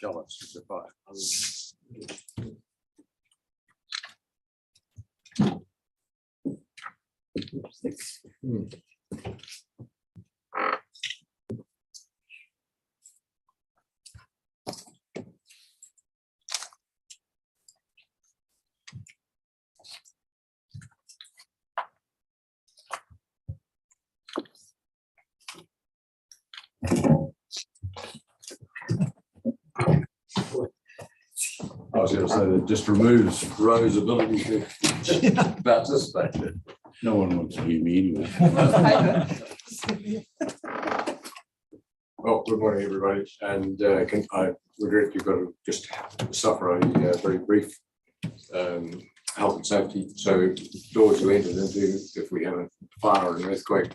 Gallops is a fire. I was going to say that just removes Rose's ability to participate. No one wants to be me anyway. Well, good morning, everybody, and I regret you've got to just suffer a very brief health and safety. So doors you entered into if we have a fire or an earthquake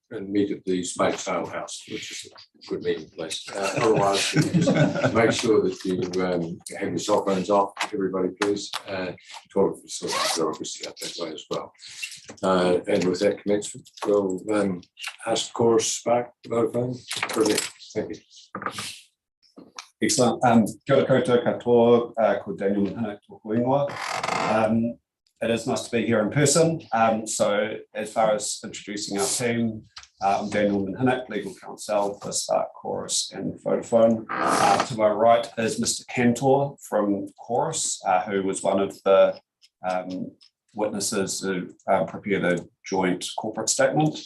and meet at the Spade Sale House, which is a good meeting place. Otherwise, just make sure that you have your cell phones off, everybody, please. Toilet facilities are obviously up that way as well. And with that commencement, we'll ask Chorus back to Vodafone. Brilliant. Thank you. Excellent. Kia ora koutou katoa, ko Daniel Minhana tōku ingoa. It is nice to be here in person. So as far as introducing our team, I'm Daniel Minhana, Legal Counsel for Spark, Chorus and Vodafone. To my right is Mr. Cantor from Chorus, who was one of the witnesses who prepared a joint corporate statement.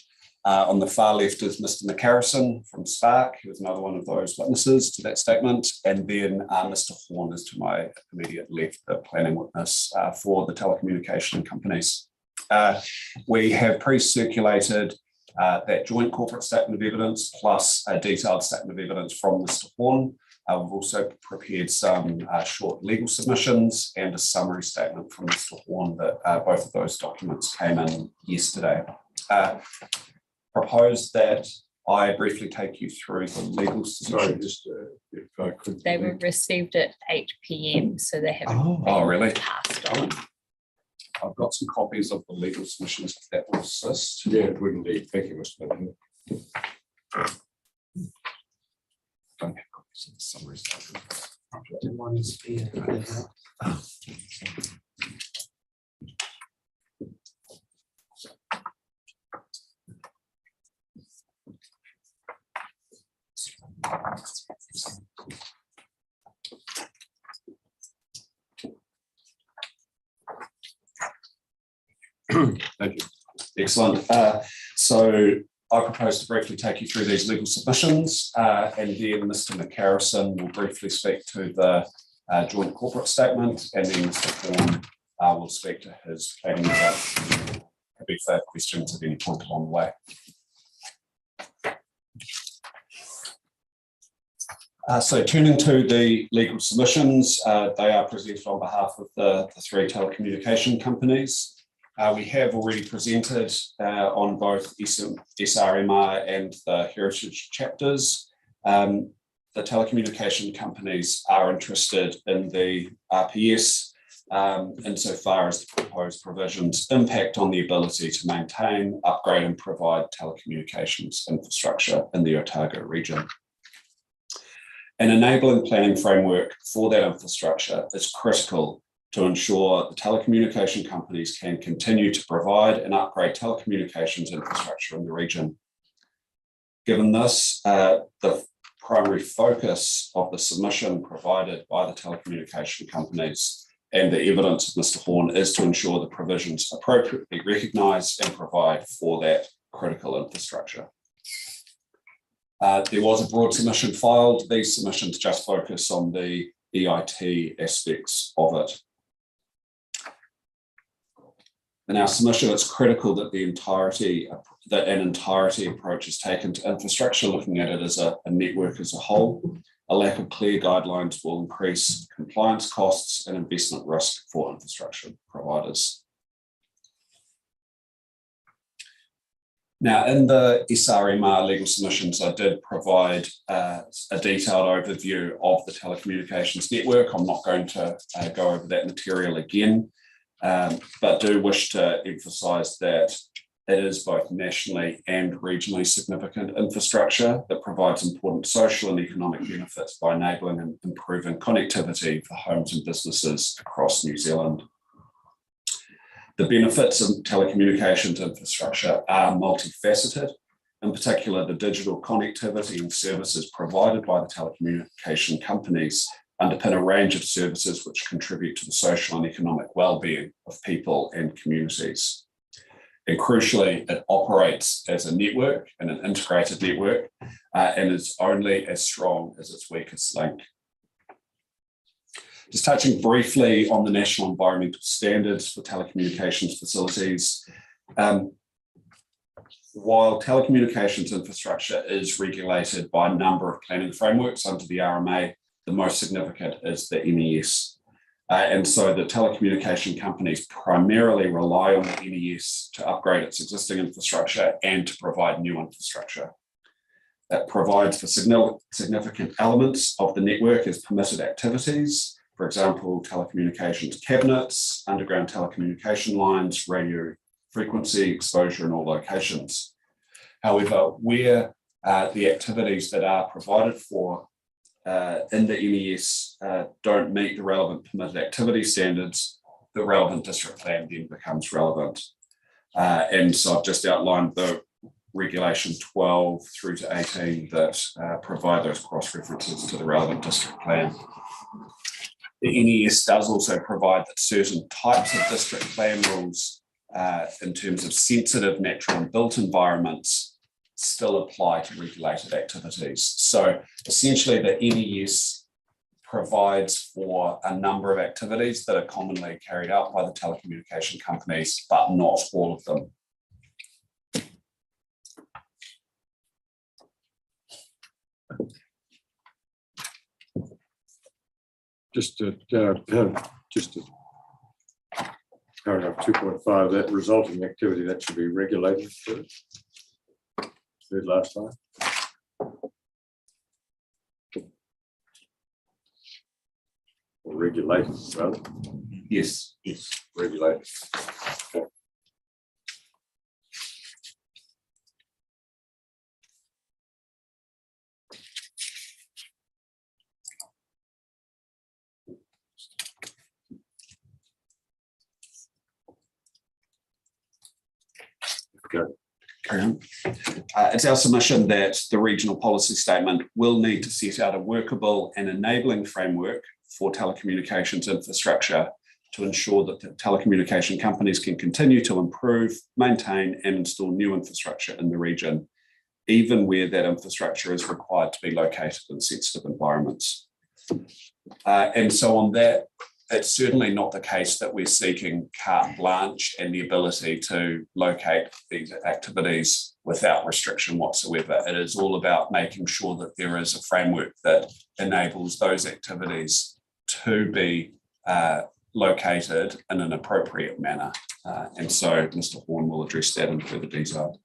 On the far left is Mr. McCarrison from Spark, who was another one of those witnesses to that statement. And then Mr. Horn is to my immediate left, the planning witness for the telecommunication companies. We have pre-circulated that joint corporate statement of evidence plus a detailed statement of evidence from Mr. Horn. We've also prepared some short legal submissions and a summary statement from Mr. Horn that both of those documents came in yesterday. Proposed that I briefly take you through the legal Sorry, just if I could. They were received at 8 p.m, so they haven't been really? passed on. I've got some copies of the legal submissions if that will assist. Yeah, it would indeed. Thank you, Mr. Minhana. Don't have copies of the summary statement. One is here. Thank you. Excellent. So I propose to briefly take you through these legal submissions, and then Mr. McCarrison will briefly speak to the joint corporate statement, and then Mr. Horn will speak to his planning result. Happy for questions at any point along the way. So turning to the legal submissions, they are presented on behalf of the three telecommunication companies. We have already presented on both SRMR and the heritage chapters. The telecommunication companies are interested in the RPS insofar as the proposed provisions impact on the ability to maintain, upgrade and provide telecommunications infrastructure in the Otago region. An enabling planning framework for that infrastructure is critical to ensure the telecommunication companies can continue to provide and upgrade telecommunications infrastructure in the region. Given this, the primary focus of the submission provided by the telecommunication companies and the evidence of Mr. Horn is to ensure the provisions appropriately recognise and provide for that critical infrastructure. There was a broad submission filed. These submissions just focus on the EIT aspects of it. In our submission, it's critical that an entirety approach is taken to infrastructure, looking at it as a network as a whole. A lack of clear guidelines will increase compliance costs and investment risk for infrastructure providers. Now, in the SRMR legal submissions, I did provide a detailed overview of the telecommunications network. I'm not going to go over that material again, but do wish to emphasise that It is both nationally and regionally significant infrastructure that provides important social and economic benefits by enabling and improving connectivity for homes and businesses across New Zealand. The benefits of telecommunications infrastructure are multifaceted. In particular, the digital connectivity and services provided by the telecommunication companies underpin a range of services which contribute to the social and economic well-being of people and communities. And crucially, it operates as a network and an integrated network and is only as strong as its weakest link. Just touching briefly on the national environmental standards for telecommunications facilities. While telecommunications infrastructure is regulated by a number of planning frameworks under the RMA, the most significant is the NES. And so the telecommunication companies primarily rely on the NES to upgrade its existing infrastructure and to provide new infrastructure. That provides for significant elements of the network as permitted activities, for example, telecommunications cabinets, underground telecommunication lines, radio frequency exposure in all locations. However, where the activities that are provided for in the NES don't meet the relevant permitted activity standards, the relevant district plan then becomes relevant. And so I've just outlined the regulation 12 through to 18 that provide those cross references to the relevant district plan. The NES does also provide that certain types of district plan rules in terms of sensitive natural and built environments still apply to regulated activities. So essentially the NES provides for a number of activities that are commonly carried out by the telecommunication companies, but not all of them. Just to paragraph 2.5, that resulting activity that should be regulated. Did last time. Or regulated, rather. Yes. Regulated. Okay. Okay. It's our submission that the regional policy statement will need to set out a workable and enabling framework for telecommunications infrastructure to ensure that the telecommunication companies can continue to improve, maintain, and install new infrastructure in the region, even where that infrastructure is required to be located in sensitive environments. And so on that, it's certainly not the case that we're seeking carte blanche and the ability to locate these activities without restriction whatsoever. It is all about making sure that there is a framework that enables those activities to be located in an appropriate manner. And so Mr. Horn will address that in further detail.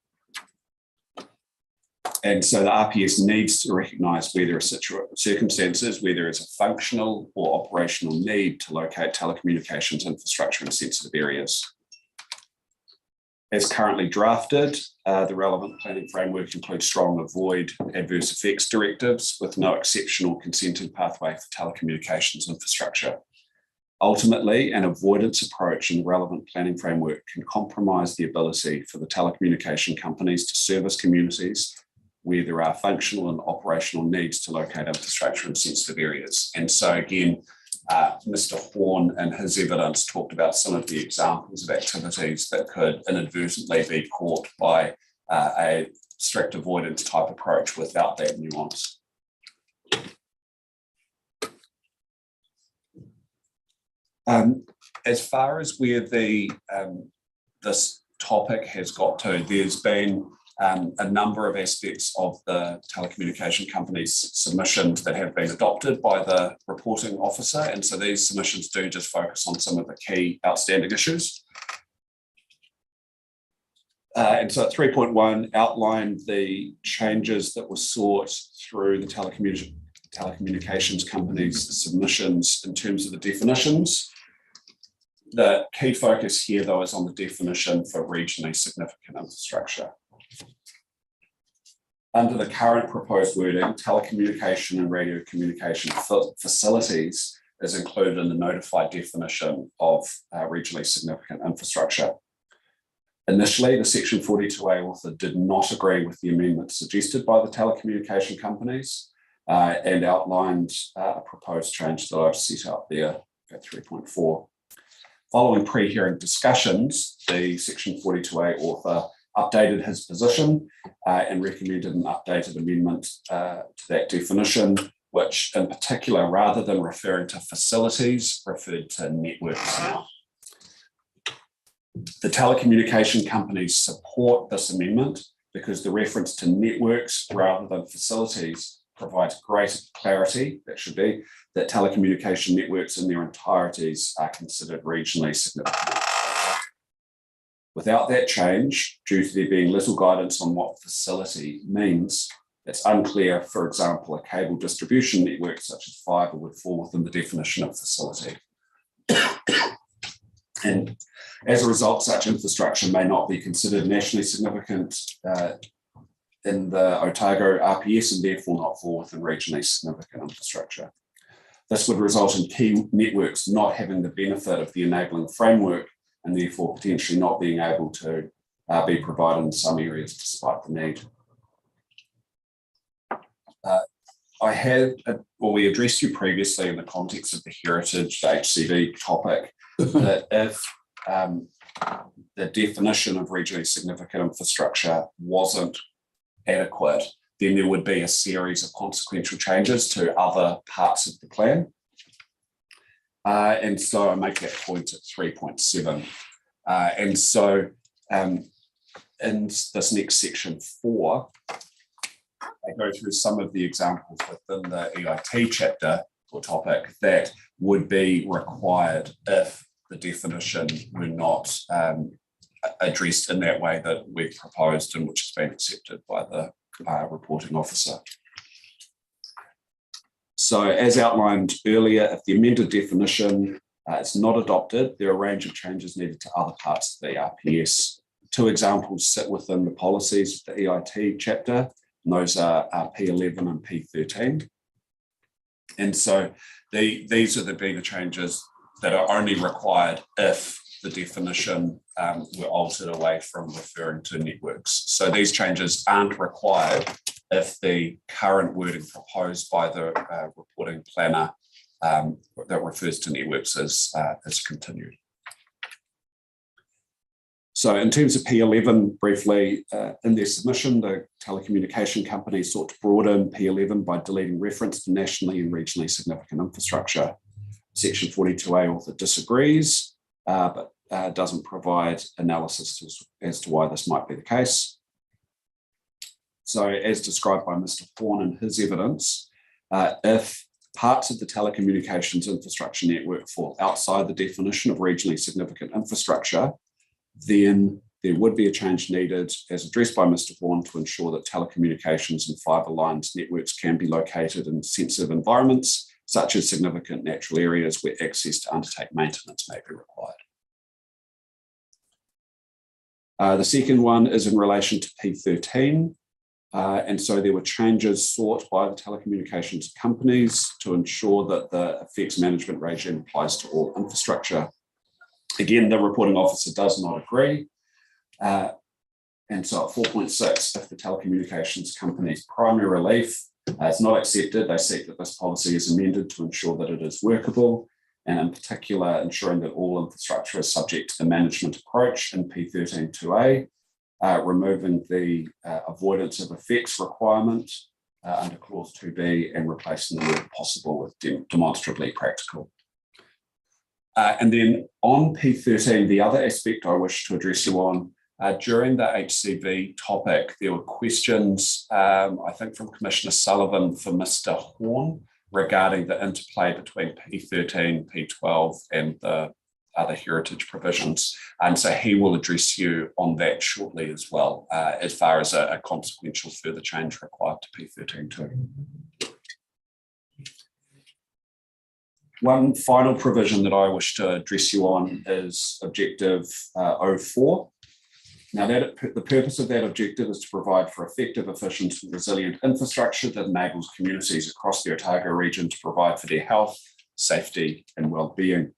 And so the RPS needs to recognise where there are circumstances where there is a functional or operational need to locate telecommunications infrastructure in sensitive areas. As currently drafted, the relevant planning framework includes strong avoid adverse effects directives with no exceptional consenting pathway for telecommunications infrastructure. Ultimately, an avoidance approach in the relevant planning framework can compromise the ability for the telecommunication companies to service communities where there are functional and operational needs to locate infrastructure in sensitive areas. And so again, Mr. Horn in his evidence talked about some of the examples of activities that could inadvertently be caught by a strict avoidance type approach without that nuance. As far as where this topic has got to, there's been a number of aspects of the telecommunication company's submissions that have been adopted by the reporting officer. And so these submissions do just focus on some of the key outstanding issues. And so at 3.1 outlined the changes that were sought through the telecommunications company's submissions in terms of the definitions. The key focus here, though, is on the definition for regionally significant infrastructure. Under the current proposed wording, telecommunication and radio communication facilities is included in the notified definition of regionally significant infrastructure. Initially, the Section 42A author did not agree with the amendment suggested by the telecommunication companies and outlined a proposed change that I've set out there at 3.4. Following pre-hearing discussions, the Section 42A author updated his position and recommended an updated amendment to that definition, which in particular, rather than referring to facilities, referred to networks now. The telecommunication companies support this amendment because the reference to networks rather than facilities provides greater clarity, that should be, that telecommunication networks in their entireties are considered regionally significant. Without that change, due to there being little guidance on what facility means, it's unclear, for example, a cable distribution network such as fibre would fall within the definition of facility. And as a result, such infrastructure may not be considered nationally significant in the Otago RPS and therefore not fall within regionally significant infrastructure. This would result in key networks not having the benefit of the enabling framework and therefore potentially not being able to be provided in some areas despite the need. We addressed you previously in the context of the heritage, the HCV topic, that if the definition of regionally significant infrastructure wasn't adequate, then there would be a series of consequential changes to other parts of the plan. And so I make that point at 3.7. And so in this next section 4, I go through some of the examples within the EIT chapter or topic that would be required if the definition were not addressed in that way that we've proposed and which has been accepted by the reporting officer. So as outlined earlier, if the amended definition is not adopted, there are a range of changes needed to other parts of the RPS. 2 examples sit within the policies of the EIT chapter, and those are P11 and P13. And so these are the changes that are only required if the definition were altered away from referring to networks. So these changes aren't required if the current wording proposed by the reporting planner that refers to networks is continued. So in terms of P11, briefly, in their submission, the telecommunication company sought to broaden P11 by deleting reference to nationally and regionally significant infrastructure. Section 42A author disagrees, but doesn't provide analysis as to why this might be the case. So as described by Mr. Horn in his evidence, if parts of the telecommunications infrastructure network fall outside the definition of regionally significant infrastructure, then there would be a change needed, as addressed by Mr. Vaughan, to ensure that telecommunications and fibre lines networks can be located in sensitive environments, such as significant natural areas where access to undertake maintenance may be required. The second one is in relation to P13. And so there were changes sought by the telecommunications companies to ensure that the effects management regime applies to all infrastructure. Again, the reporting officer does not agree. And so at 4.6, if the telecommunications company's primary relief is not accepted, they seek that this policy is amended to ensure that it is workable, and in particular, ensuring that all infrastructure is subject to the management approach in P13.2a, removing the avoidance of effects requirement under clause 2b and replacing the word possible with demonstrably practical. And then on P13, the other aspect I wish to address you on, during the HCV topic, there were questions, I think from Commissioner Sullivan for Mr. Horn regarding the interplay between P13, P12 and the other heritage provisions. And so he will address you on that shortly as well, as far as a consequential further change required to P13 too. One final provision that I wish to address you on is objective 04. Now, the purpose of that objective is to provide for effective, efficient, and resilient infrastructure that enables communities across the Otago region to provide for their health, safety, and well-being.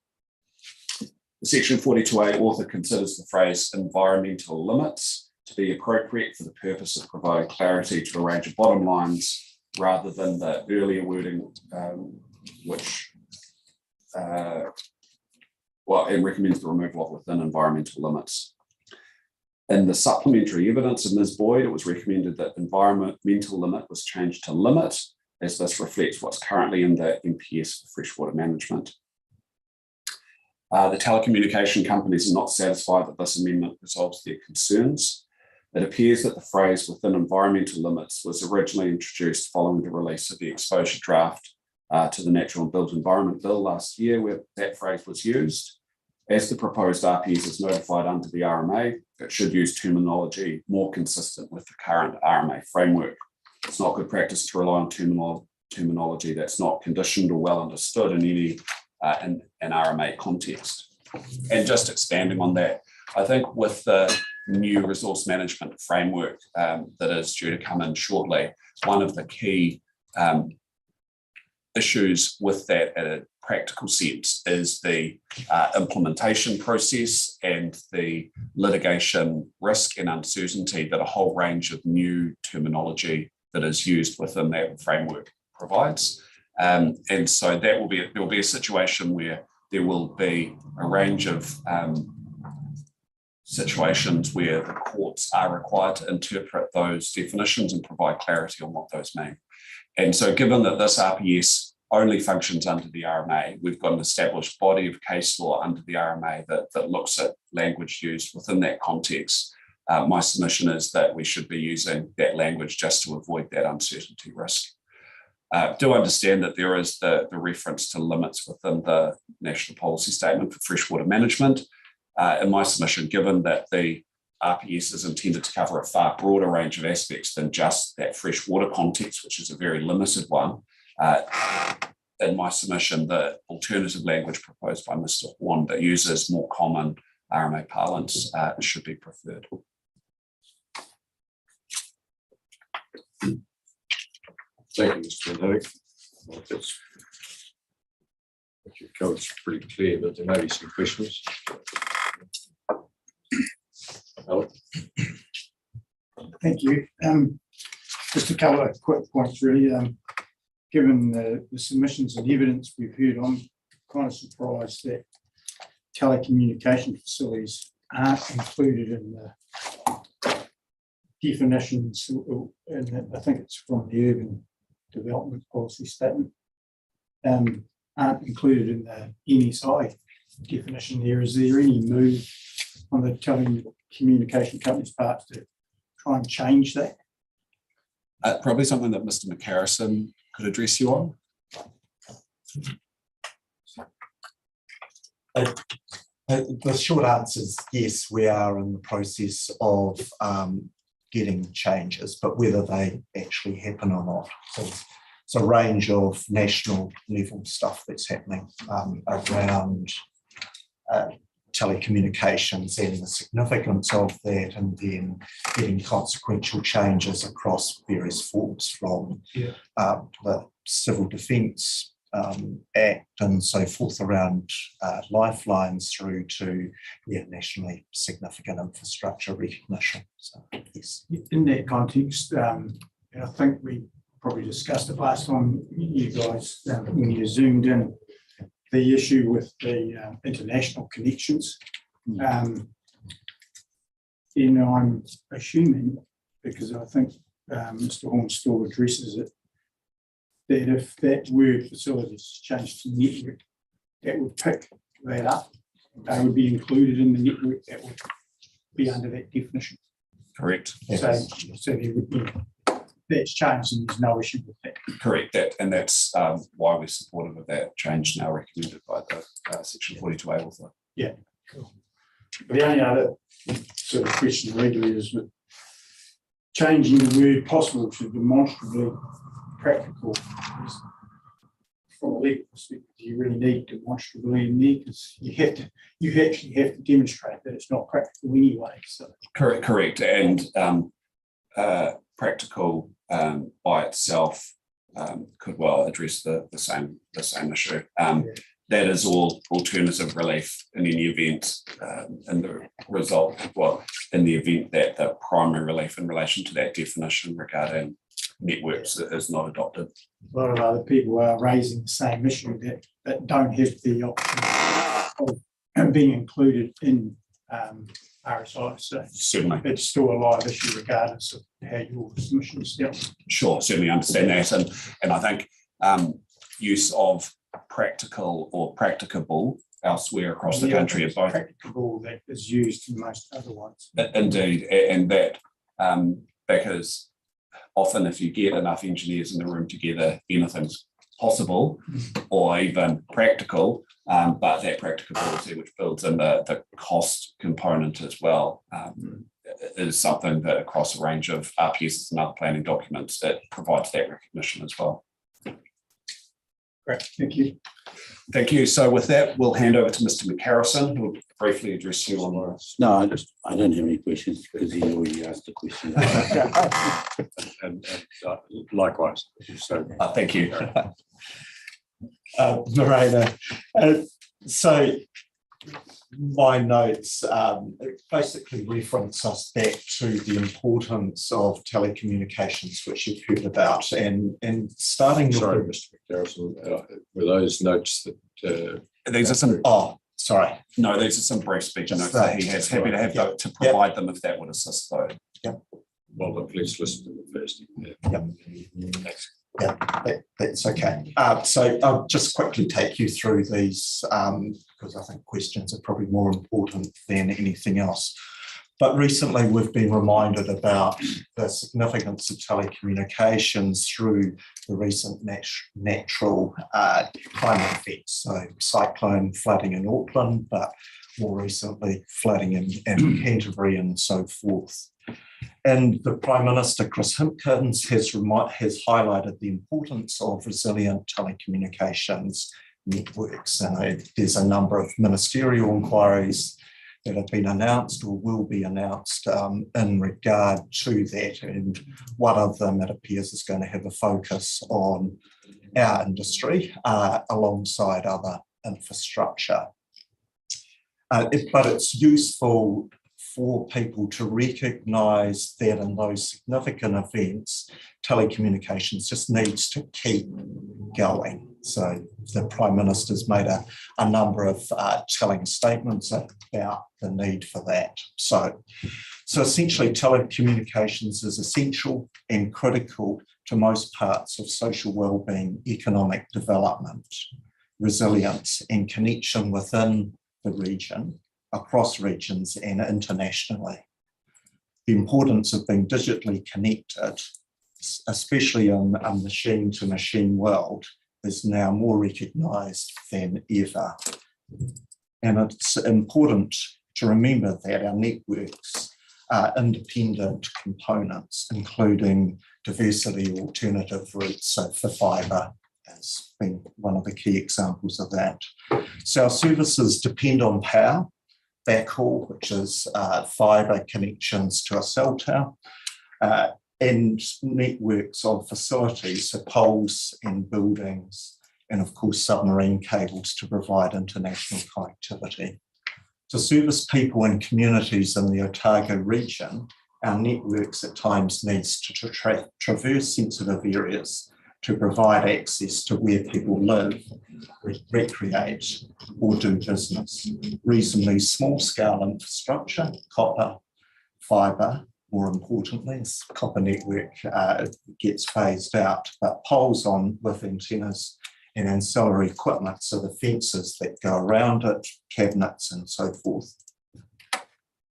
The Section 42A author considers the phrase environmental limits to be appropriate for the purpose of providing clarity to a range of bottom lines rather than the earlier wording, it recommends the removal of within environmental limits. In the supplementary evidence of Ms. Boyd, it was recommended that environmental limit was changed to limit, as this reflects what's currently in the MPS for freshwater management. The telecommunication companies are not satisfied that this amendment resolves their concerns. It appears that the phrase within environmental limits was originally introduced following the release of the exposure draft to the Natural and Built Environment Bill last year, where that phrase was used. As the proposed RPS is notified under the RMA, it should use terminology more consistent with the current RMA framework. It's not good practice to rely on terminology that's not conditioned or well understood in any in an RMA context. And just expanding on that, I think with the new resource management framework that is due to come in shortly, one of the key issues with that at a practical sense is the implementation process and the litigation risk and uncertainty that a whole range of new terminology that is used within that framework provides. And so there will be a situation where there will be a range of situations where the courts are required to interpret those definitions and provide clarity on what those mean. And so given that this RPS only functions under the RMA, we've got an established body of case law under the RMA that looks at language used within that context. My submission is that we should be using that language just to avoid that uncertainty risk. Do understand that there is the reference to limits within the National Policy Statement for Freshwater Management. In my submission, given that the RPS is intended to cover a far broader range of aspects than just that freshwater context, which is a very limited one, in my submission, the alternative language proposed by Mr. Horn that uses more common RMA parlance should be preferred. Thank you, Mr. Henry. Your code's pretty clear, but there may be some questions. Alan? Thank you. Just a couple of quick points, really. Given the submissions and evidence we've heard, I'm kind of surprised that telecommunication facilities aren't included in the definitions, and I think it's from the Urban Development Policy Statement, aren't included in the NSI definition there. Is there any move on the telecommunication company's part to try and change that? Probably something that Mr. McCarrison could address you on. The short answer is yes, we are in the process of getting changes, but whether they actually happen or not. So it's a range of national level stuff that's happening around telecommunications and the significance of that, and then getting consequential changes across various forms from the Civil Defence Act and so forth around lifelines through to nationally significant infrastructure recognition. So yes. In that context, and I think we probably discussed it last time, you guys, when you zoomed in, the issue with the international connections. I'm assuming, because I think Mr. Horn still addresses it, that if that word facilities changed to network, that would pick that up. They would be included in the network that would be under that definition. Correct. So there would be, that's changed and there's no issue with that. Correct. That's why we're supportive of that change now recommended by the Section 42A author. Yeah, cool. The only other sort of question regularly is with changing the word possible to demonstrably practical. from a legal perspective, you really need demonstrability in there because you actually have to demonstrate that it's not practical anyway. So Correct. And practical by itself could well address the same issue. That is all alternative relief in any event, in the result, well, in the event that the primary relief in relation to that definition regarding networks is not adopted. a lot of other people are raising the same issue that don't have the option of being included in RSI. So Certainly. it's still a live issue regardless of how your submission is dealt. Sure, certainly understand that. And I think use of practical or practicable elsewhere across the country are both practicable that is used in most other ones. indeed, and that because often if you get enough engineers in the room together, anything's possible or even practical, but that practicability, which builds in the cost component as well, is something that across a range of RPSs and other planning documents that provides that recognition as well. Great, thank you. Thank you. So with that, we'll hand over to Mr. McHarrison, who will briefly address you on the. No, I don't have any questions because he already asked the question. And likewise. So Thank you. Morena. So my notes basically reference us back to the importance of telecommunications, which you've heard about, and starting. sorry, with Mr. McHarrison, were those notes that These are some. Sorry. No, these are some brief speech Just notes that he has. Happy to have Yep. to provide them if that would assist, though. well, but please listen to them first. Thanks. That's okay. So I'll just quickly take you through these because I think questions are probably more important than anything else. But recently we've been reminded about the significance of telecommunications through the recent natural climate effects. So cyclone, flooding in Auckland, but more recently flooding in Canterbury and so forth. And the Prime Minister, Chris Hipkins, has highlighted the importance of resilient telecommunications networks. And there's a number of ministerial inquiries that have been announced or will be announced in regard to that. And one of them, it appears, is going to have a focus on our industry alongside other infrastructure. But it's useful for people to recognise that in those significant events, telecommunications just needs to keep going. So the Prime Minister's made a number of telling statements about the need for that. So essentially telecommunications is essential and critical to most parts of social wellbeing, economic development, resilience and connection within the region, across regions and internationally. The importance of being digitally connected, especially in a machine-to-machine world, is now more recognised than ever. And it's important to remember that our networks are independent components, including diversity alternative routes. So for fibre has been one of the key examples of that. So our services depend on power, backhaul, which is fibre connections to a cell tower, and networks of facilities, so poles and buildings, and of course submarine cables to provide international connectivity. To service people and communities in the Otago region, our networks at times needs to traverse sensitive areas to provide access to where people live, recreate, or do business. Reasonably small-scale infrastructure, copper, fibre, more importantly, as copper network gets phased out, but poles on with antennas and ancillary equipment, so the fences that go around it, cabinets and so forth.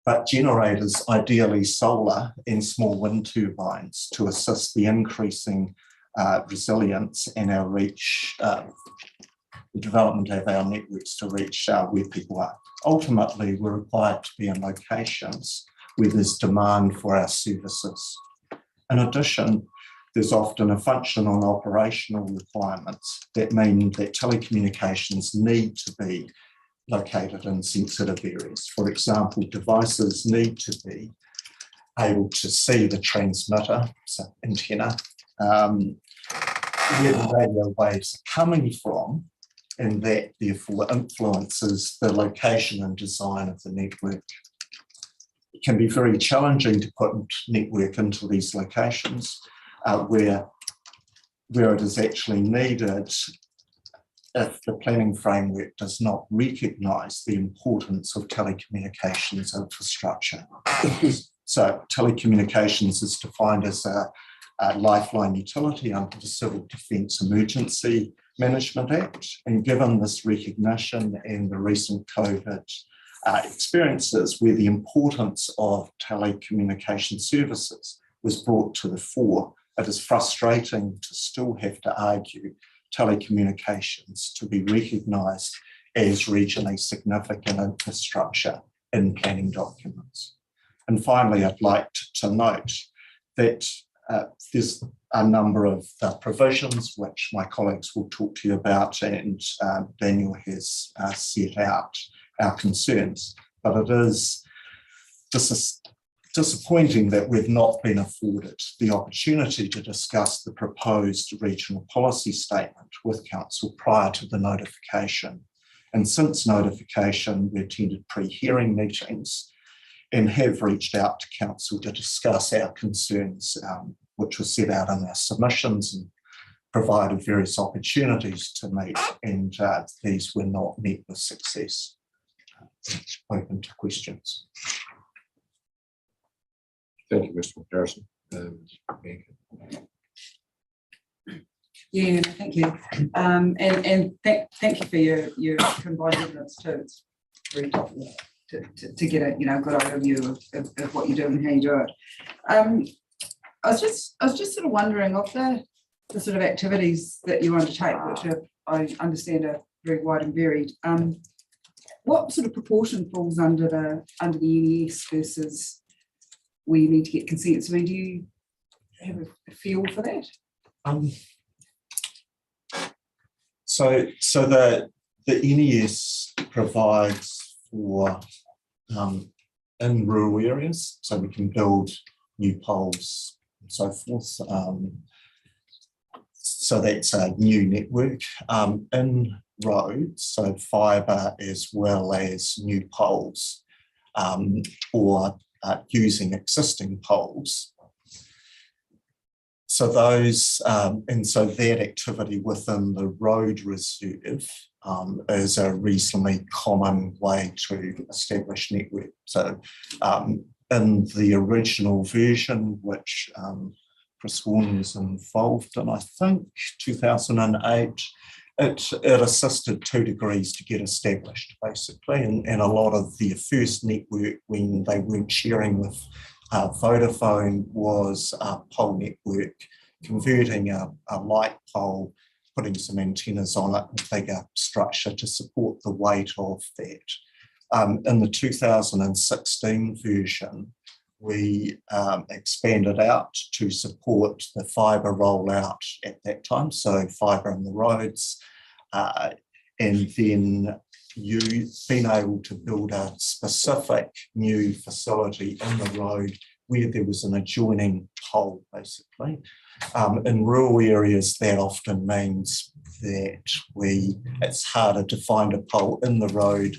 But generators, ideally solar and small wind turbines, to assist the increasing resilience and our reach, the development of our networks to reach where people are. Ultimately, we're required to be in locations where there's demand for our services. In addition, there's often a functional and operational requirements that mean that telecommunications need to be located in sensitive areas. For example, devices need to be able to see the transmitter, so antenna, where the radio waves are coming from, and that therefore influences the location and design of the network. It can be very challenging to put network into these locations where it is actually needed if the planning framework does not recognise the importance of telecommunications infrastructure. So telecommunications is defined as a lifeline utility under the Civil Defence Emergency Management Act, and given this recognition and the recent COVID experiences where the importance of telecommunication services was brought to the fore, it is frustrating to still have to argue telecommunications to be recognised as regionally significant infrastructure in planning documents. And finally, I'd like to note that there's a number of provisions which my colleagues will talk to you about, and Daniel has set out our concerns, but it is disappointing that we've not been afforded the opportunity to discuss the proposed regional policy statement with Council prior to the notification. And since notification, we attended pre-hearing meetings and have reached out to Council to discuss our concerns, which were set out in our submissions, and provided various opportunities to meet, and these were not met with success. Open to questions. Thank you, Mr. McPherson. Yeah, thank you. And thank you for your combined evidence too. It's very helpful to get a good overview of what you do and how you do it. I was just sort of wondering, of the sort of activities that you undertake, which I understand are very wide and varied, what sort of proportion falls under the NES versus where you need to get consents? I mean, do you have a feel for that? So the NES provides for in rural areas, so we can build new poles and so forth. So that's a new network. In roads, so fibre as well as new poles, or using existing poles. So those, and so that activity within the road reserve is a reasonably common way to establish network. So in the original version, which Chris Warren was involved in, I think 2008, it assisted 2 degrees to get established, basically, and a lot of their first network when they weren't sharing with Vodafone was a pole network, converting a light pole, putting some antennas on it, and bigger structure to support the weight of that. In the 2016 version, we expanded out to support the fibre rollout at that time, so fibre in the roads, and then you being able to build a specific new facility in the road where there was an adjoining pole, basically. In rural areas, that often means that it's harder to find a pole in the road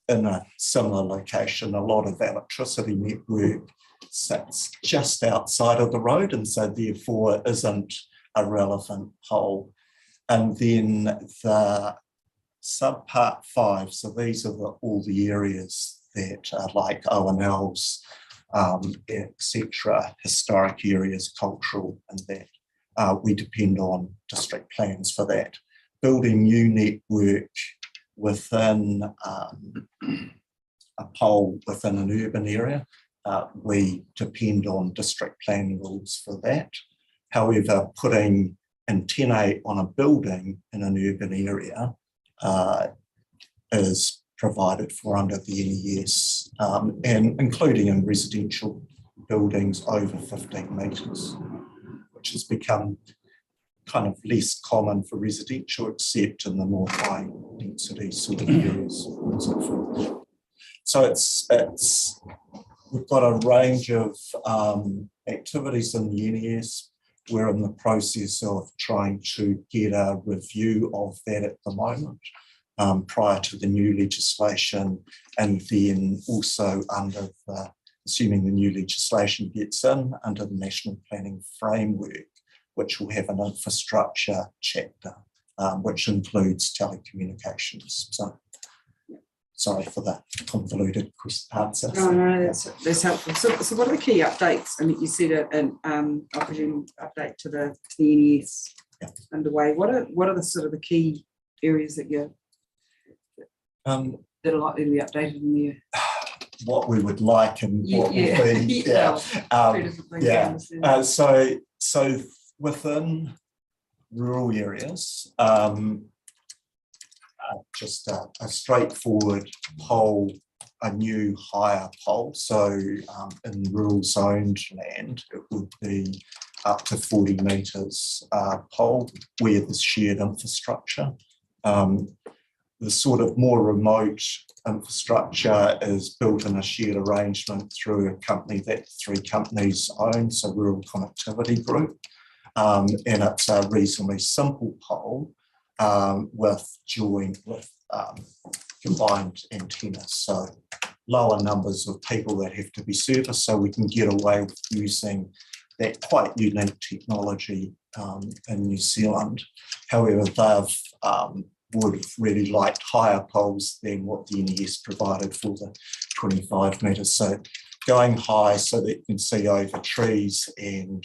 in a similar location. A lot of electricity network sits just outside of the road, and so therefore isn't a relevant pole. And then the subpart 5, so these are all the areas that are like O&Ls, etc., historic areas, cultural, and that we depend on district plans for that. Building new network within a pole within an urban area, we depend on district planning rules for that. However, putting antennae on a building in an urban area is provided for under the NES, and including in residential buildings over 15 metres, which has become kind of less common for residential, except in the more high density sort of areas. And so forth. So it's we've got a range of activities in the NES. We're in the process of trying to get a review of that at the moment, prior to the new legislation, and then also under the, assuming the new legislation gets in, under the National Planning Framework, which will have an infrastructure chapter, which includes telecommunications. So, sorry for the convoluted answer. No, that's helpful. So what are the key updates? I mean, you said I presume update to the NES underway. What are the sort of the key areas that you're that are likely to be updated in the year? What we would like and what will be. So within rural areas, just a straightforward pole, a new higher pole. So in rural zoned land, it would be up to 40 metres pole where there's shared infrastructure. The sort of more remote infrastructure is built in a shared arrangement through a company that 3 companies own, so Rural Connectivity Group. And it's a reasonably simple pole with combined antennas, so lower numbers of people that have to be serviced, so we can get away with using that quite unique technology in New Zealand. However, they've would have really liked higher poles than what the NES provided for the 25 metres. So going high so that you can see over trees and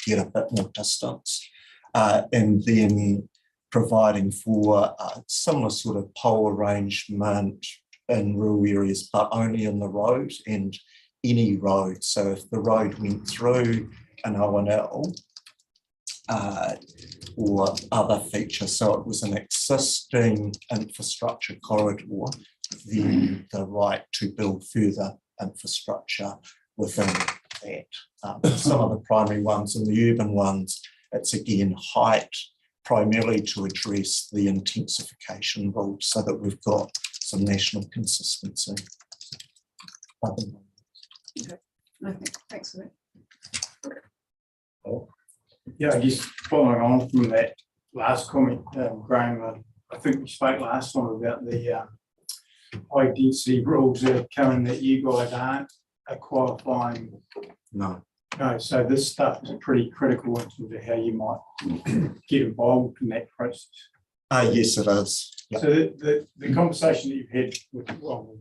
get a bit more distance. And then providing for a similar sort of pole arrangement in rural areas, but only in the road and any road. So if the road went through an O&L, or other feature, so it was an existing infrastructure corridor, then the right to build further infrastructure within that. Some of the primary ones and the urban ones, it's again height, primarily to address the intensification rule so that we've got some national consistency. Okay. Thanks for that. Yeah, I guess following on from that last comment, Graham, I think we spoke last time about the high density rules that are coming that you guys aren't qualifying. No. No, so this stuff is pretty critical in terms of how you might get involved in that process. Yes, it is. Yep. So the conversation that you've had with, well,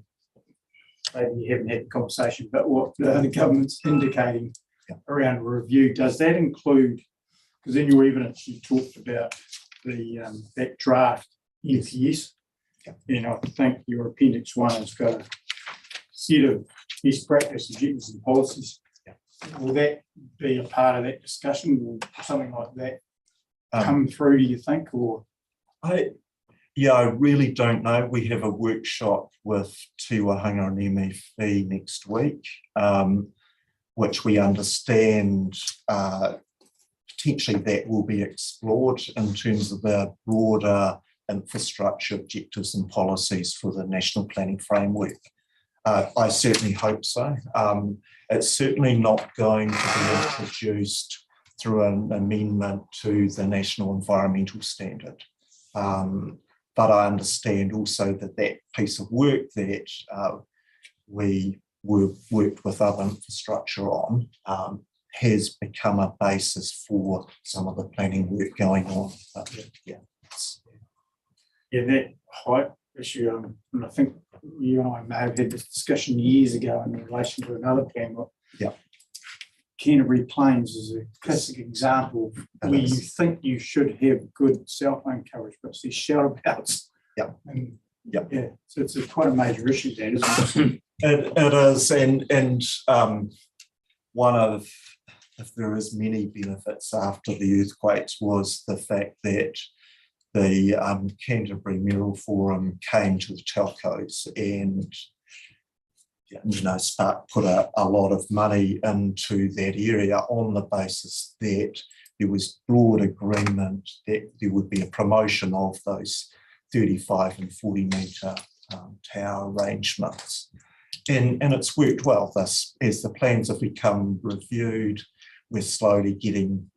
maybe you haven't had the conversation, but what the government's indicating around review, does that include, because in your evidence you talked about the that draft NPS, and I think your appendix 1 has got a set of best practice objectives and policies. Will that be a part of that discussion? Will something like that come through, do you think? Or I really don't know. We have a workshop with Te Wahanga and MFE next week, which we understand potentially that will be explored in terms of the broader infrastructure objectives and policies for the National Planning Framework. I certainly hope so. It's certainly not going to be introduced through an amendment to the National Environmental Standard. But I understand also that that piece of work that we worked with other infrastructure on has become a basis for some of the planning work going on. that height issue, and I think you and I may have had this discussion years ago in relation to another plan. Canterbury Plains is a classic example of where you think you should have good cell phone coverage, but there's shout-abouts. So it's quite a major issue there, isn't it? It is, and one of, if there is many benefits after the earthquakes, was the fact that the Canterbury Mayoral Forum came to the telcos and put a lot of money into that area on the basis that there was broad agreement that there would be a promotion of those 35 and 40 metre tower arrangements. And it's worked well. As the plans have become reviewed, we're slowly getting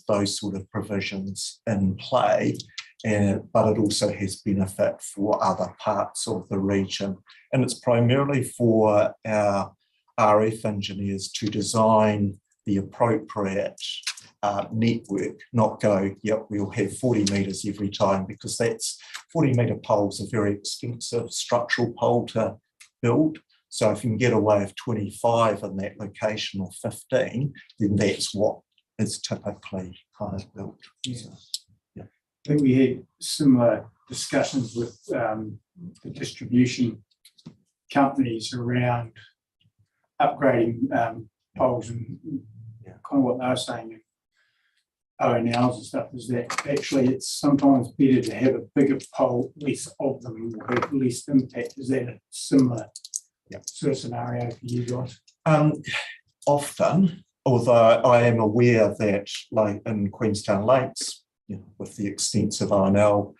those sort of provisions in play, but it also has benefit for other parts of the region. And it's primarily for our RF engineers to design the appropriate network, not go, yep, we'll have 40 metres every time, because that's 40 metre poles are very expensive structural pole to build. So if you can get away with 25 in that location or 15, then that's what is typically kind of built. Yeah. So, yeah. I think we had similar discussions with the distribution companies around upgrading poles, and kind of what they were saying, ONLs and stuff, is that actually it's sometimes better to have a bigger pole, less of them, will have less impact. Is that a similar sort of scenario for you guys? Often, although I am aware that, like in Queenstown Lakes, with the extensive ONL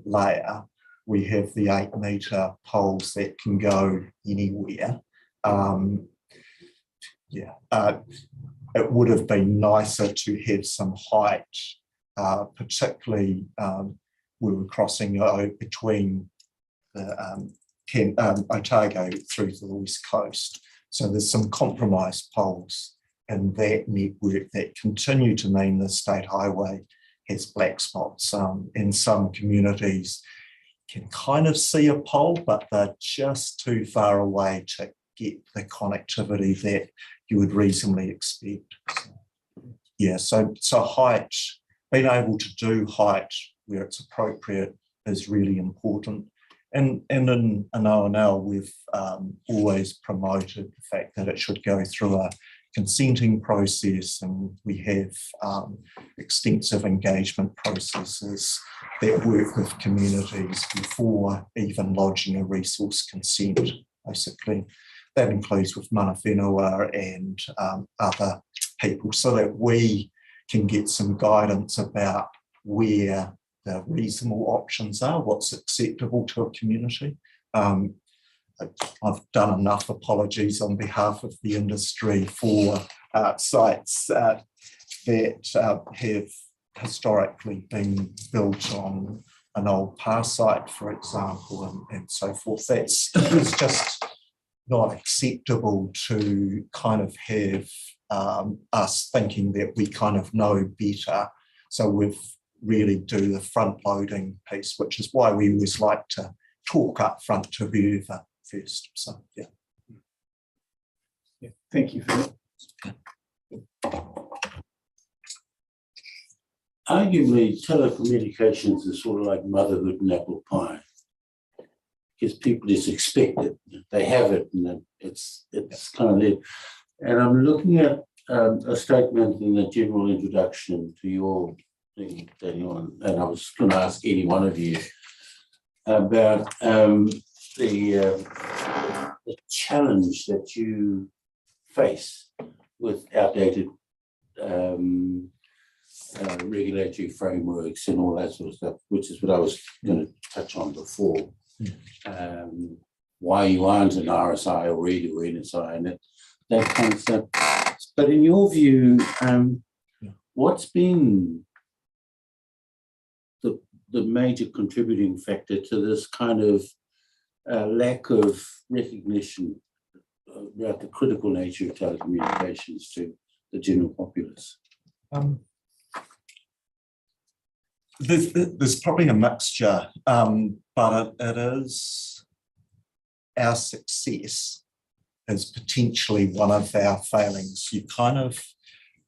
layer, we have the 8 metre poles that can go anywhere. It would have been nicer to have some height, particularly we were crossing between the Otago through to the west coast. So there's some compromised poles in that network that continue to mean the state highway has black spots. In some communities can kind of see a pole, but they're just too far away to get the connectivity that you would reasonably expect. So height, being able to do height where it's appropriate is really important. And in an ONL, we've always promoted the fact that it should go through a consenting process, and we have extensive engagement processes that work with communities before even lodging a resource consent, basically. That includes with mana whenua and other people, so that we can get some guidance about where the reasonable options are, what's acceptable to a community. I've done enough apologies on behalf of the industry for sites that have historically been built on an old power site, for example, and so forth. It's just not acceptable to kind of have us thinking that we kind of know better. So we've really do the front loading piece, which is why we always like to talk up front to whoever first. So yeah. Thank you for that. Arguably, telecommunications is sort of like motherhood and apple pie, because people just expect it, they have it, and it's kind of there. And I'm looking at a statement in the general introduction to your thing, Daniel, and I was going to ask any one of you about the challenge that you face with outdated regulatory frameworks and all that sort of stuff, which is what I was going to touch on before. Why you aren't an RSI already or NSI and that kind of stuff. But in your view, what's been the major contributing factor to this kind of lack of recognition about the critical nature of telecommunications to the general populace? There's probably a mixture, but it is our success is potentially one of our failings. You kind of,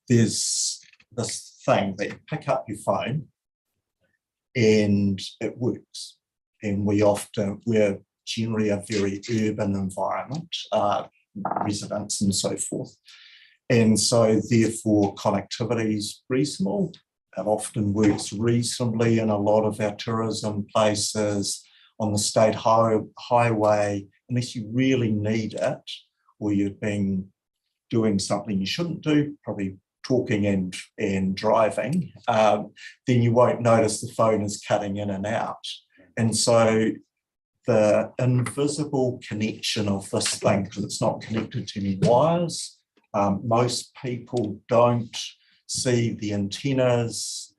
there's this thing that you pick up your phone and it works. And we're generally a very urban environment, residents and so forth. And so therefore connectivity is reasonable. It often works reasonably in a lot of our tourism places on the state highway, unless you really need it or you've been doing something you shouldn't do, probably talking and driving, then you won't notice the phone is cutting in and out. And so the invisible connection of this thing, because it's not connected to any wires, most people don't see the antennas,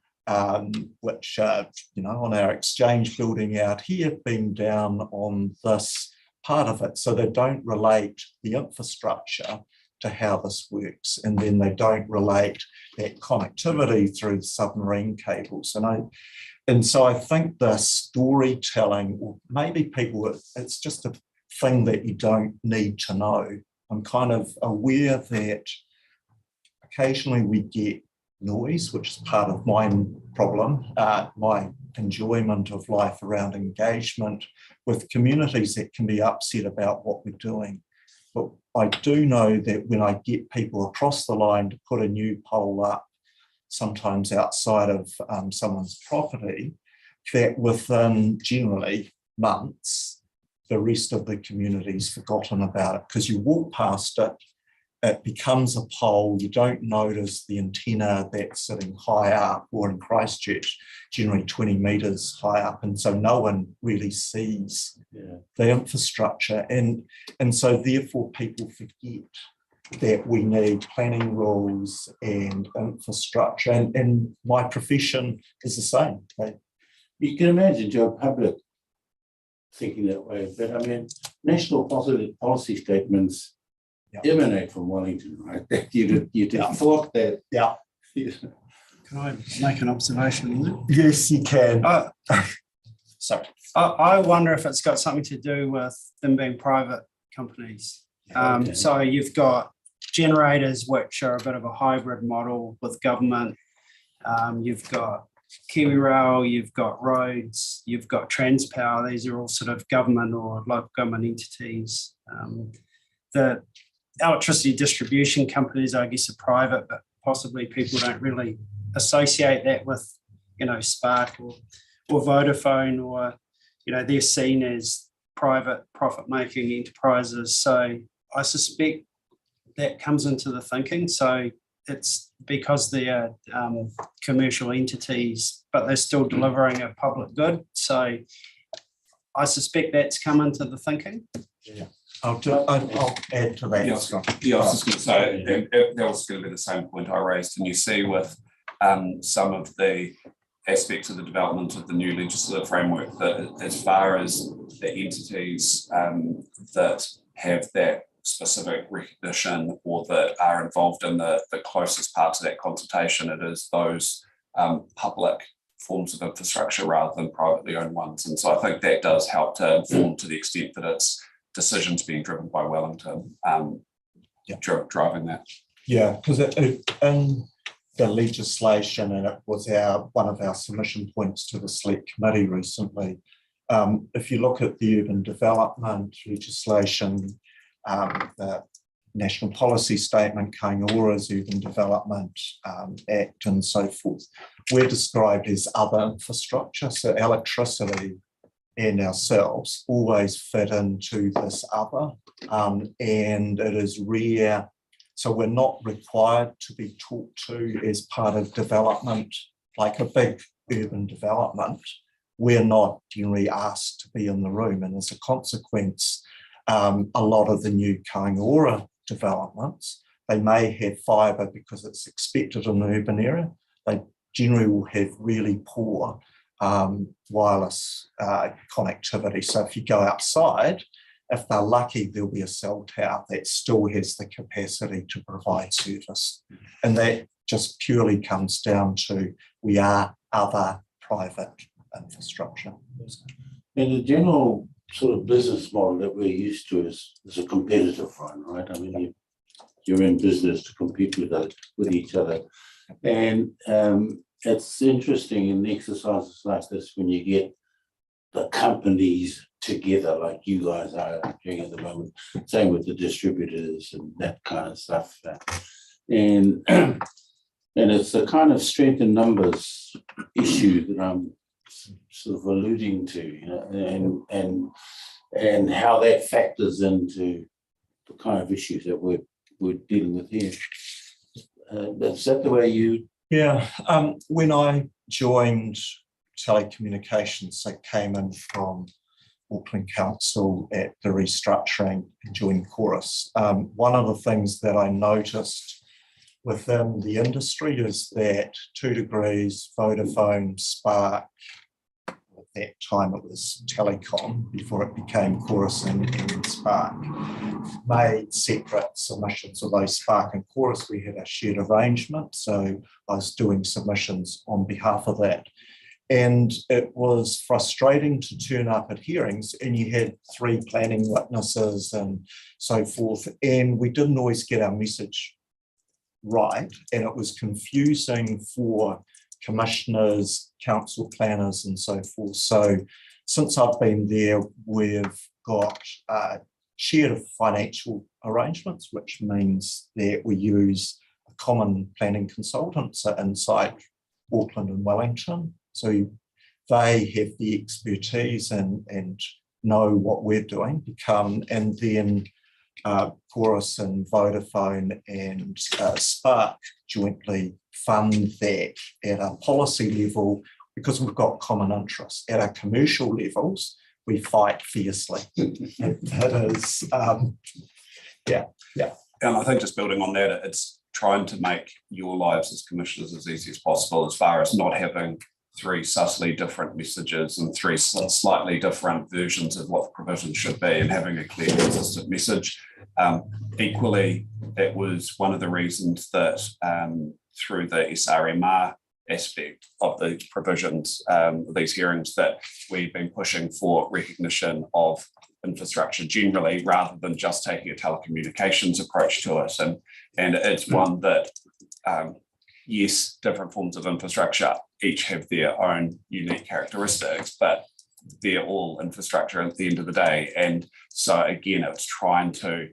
which are, on our exchange building out here, being down on this part of it. So they don't relate the infrastructure to how this works. And then they don't relate that connectivity through the submarine cables. And so I think the storytelling, or maybe people, it's just a thing that you don't need to know. I'm kind of aware that occasionally we get noise, which is part of my problem, my enjoyment of life around engagement with communities that can be upset about what we're doing. But I do know that when I get people across the line to put a new pole up, sometimes outside of someone's property, that within generally months, the rest of the community's forgotten about it, because you walk past it, it becomes a pole, you don't notice the antenna that's sitting high up, or in Christchurch, generally 20 metres high up, and so no one really sees the infrastructure. And so therefore people forget that we need planning rules and infrastructure, and my profession is the same. You can imagine Joe Public thinking that way, but I mean, national policy statements emanate from Wellington, right? That you'd have thought that. Yeah. Can I make an observation on that? Yes, you can. Sorry. I wonder if it's got something to do with them being private companies. So you've got generators, which are a bit of a hybrid model with government. You've got KiwiRail, you've got roads, you've got Transpower. These are all sort of government or local government entities. The electricity distribution companies, I guess, are private, but possibly people don't really associate that with, Spark or Vodafone, or, they're seen as private profit-making enterprises. So I suspect that comes into the thinking. So it's because they're commercial entities, but they're still delivering a public good. So I suspect that's come into the thinking. Yeah. I'll add to that. I was just going to say, that was going to be the same point I raised. And you see with some of the aspects of the development of the new legislative framework, that as far as the entities that have that specific recognition or that are involved in the closest parts of that consultation, it is those public forms of infrastructure rather than privately owned ones. And so I think that does help to inform, to the extent that it's decisions being driven by Wellington, driving that. Yeah, because in the legislation, and it was one of our submission points to the Select Committee recently, if you look at the urban development legislation, the National Policy Statement, Kaingora's Urban Development Act and so forth, we're described as other infrastructure, so electricity and ourselves always fit into this other, and it is rare. So we're not required to be talked to as part of development, like a big urban development. We're not generally asked to be in the room, and as a consequence, a lot of the new Kaingora developments, they may have fibre because it's expected in the urban area. They generally will have really poor wireless connectivity. So if you go outside, if they're lucky, there'll be a cell tower that still has the capacity to provide service. And that just purely comes down to we are other private infrastructure. And the general sort of business model that we're used to is a competitive one, right? I mean, you're in business to compete with each other. And it's interesting in exercises like this when you get the companies together like you guys are doing at the moment, same with the distributors and that kind of stuff. And it's the kind of strength in numbers issue that I'm sort of alluding to, and how that factors into the kind of issues that we're dealing with here. Is that the way you? Yeah, when I joined telecommunications, I came in from Auckland Council at the restructuring and joined Chorus. One of the things that I noticed within the industry is that 2 Degrees, Vodafone, Spark, at that time it was Telecom before it became Chorus and Spark, made separate submissions. Although Spark and Chorus, we had a shared arrangement, so I was doing submissions on behalf of that. And it was frustrating to turn up at hearings and you had 3 planning witnesses and so forth, and we didn't always get our message right, and it was confusing for commissioners, council planners and so forth. So since I've been there, we've got shared financial arrangements, which means that we use a common planning consultant, so inside Auckland and Wellington. So they have the expertise and know what we're doing, and then Chorus and Vodafone and Spark jointly fund that at a policy level because we've got common interests. At our commercial levels, we fight fiercely. That is, yeah. And I think just building on that, it's trying to make your lives as commissioners as easy as possible, as far as not having 3 subtly different messages and 3 slightly different versions of what the provision should be, and having a clear, consistent message. Equally, it was one of the reasons that through the SRMR aspect of the provisions, these hearings, that we've been pushing for recognition of infrastructure generally, rather than just taking a telecommunications approach to it. And it's one that, yes, different forms of infrastructure each have their own unique characteristics, but they're all infrastructure at the end of the day. And so again, it's trying to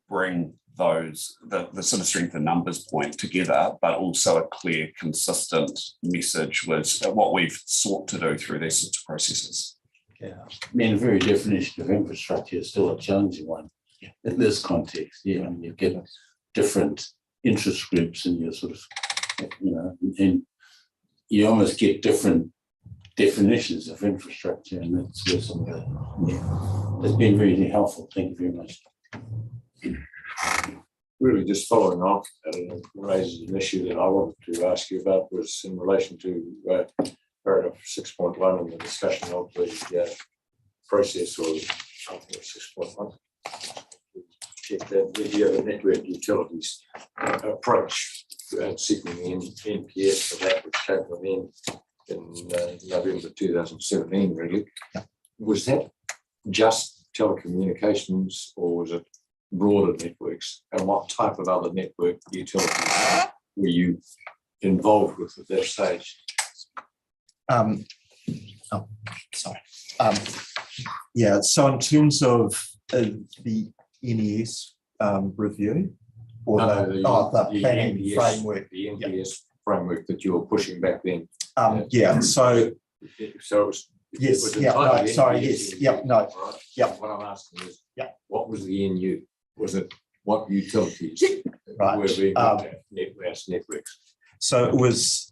bring those, the sort of strength in numbers point together, but also a clear, consistent message was what we've sought to do through these sorts of processes. Yeah, I mean, the very definition of infrastructure is still a challenging one in this context. Yeah, I mean, you get different interest groups and you're sort of, and you almost get different definitions of infrastructure, and that's where some of the, it's been really helpful. Thank you very much. Really just following off, and raises an issue that I wanted to ask you about, was in relation to paragraph 6.1 and the discussion of the process, or I think it's 6.1. Check that the network utilities approach seeking the NPS for that, which came from in November 2017, really. Was that just telecommunications, or was it broader networks? And what type of other network utilities were you involved with at that stage? Yeah, so in terms of the NES review, or the planning NPS, framework. The NPS framework that you were pushing back then. So it was yes, it yeah, was no, entirely sorry, NPS, yes, yeah, no, right? yeah. What I'm asking is, Yeah. what was the NU? Was it what utilities Right. were being looked at, networks? So it was,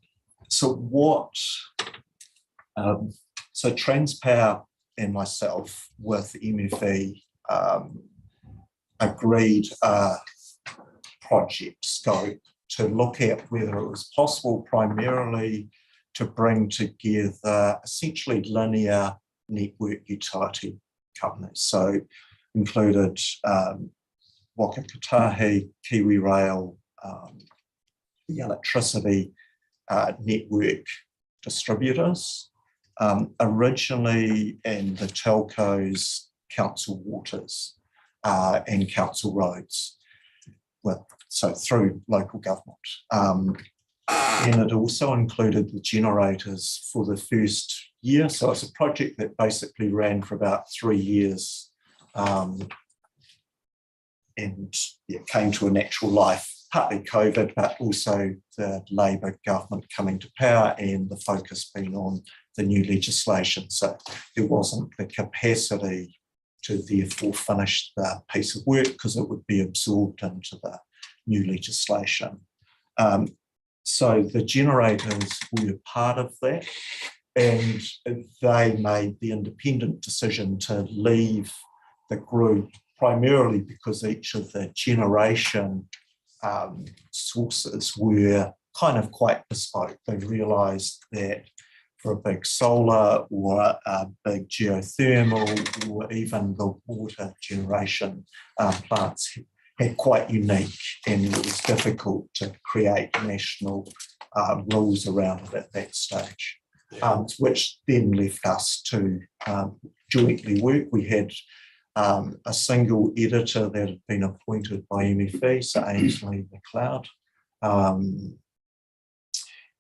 so what, so Transpower and myself with MFE agreed a project scope to look at whether it was possible primarily to bring together essentially linear network utility companies. So included Waka Kotahi, Kiwi Rail, the electricity network distributors, originally, and the telcos, council waters and council roads, so through local government. And it also included the generators for the first year. So it's a project that basically ran for about 3 years and came to a natural life, partly COVID, but also the Labor government coming to power and the focus being on the new legislation. So there wasn't the capacity to therefore finish the piece of work because it would be absorbed into the new legislation. So the generators were part of that, and they made the independent decision to leave the group primarily because each of the generation sources were kind of quite bespoke. They realised that for a big solar or a big geothermal or even the water generation plants had quite unique, and it was difficult to create national rules around it at that stage, which then left us to jointly work. We had a single editor that had been appointed by MFE, so Ainsley McLeod,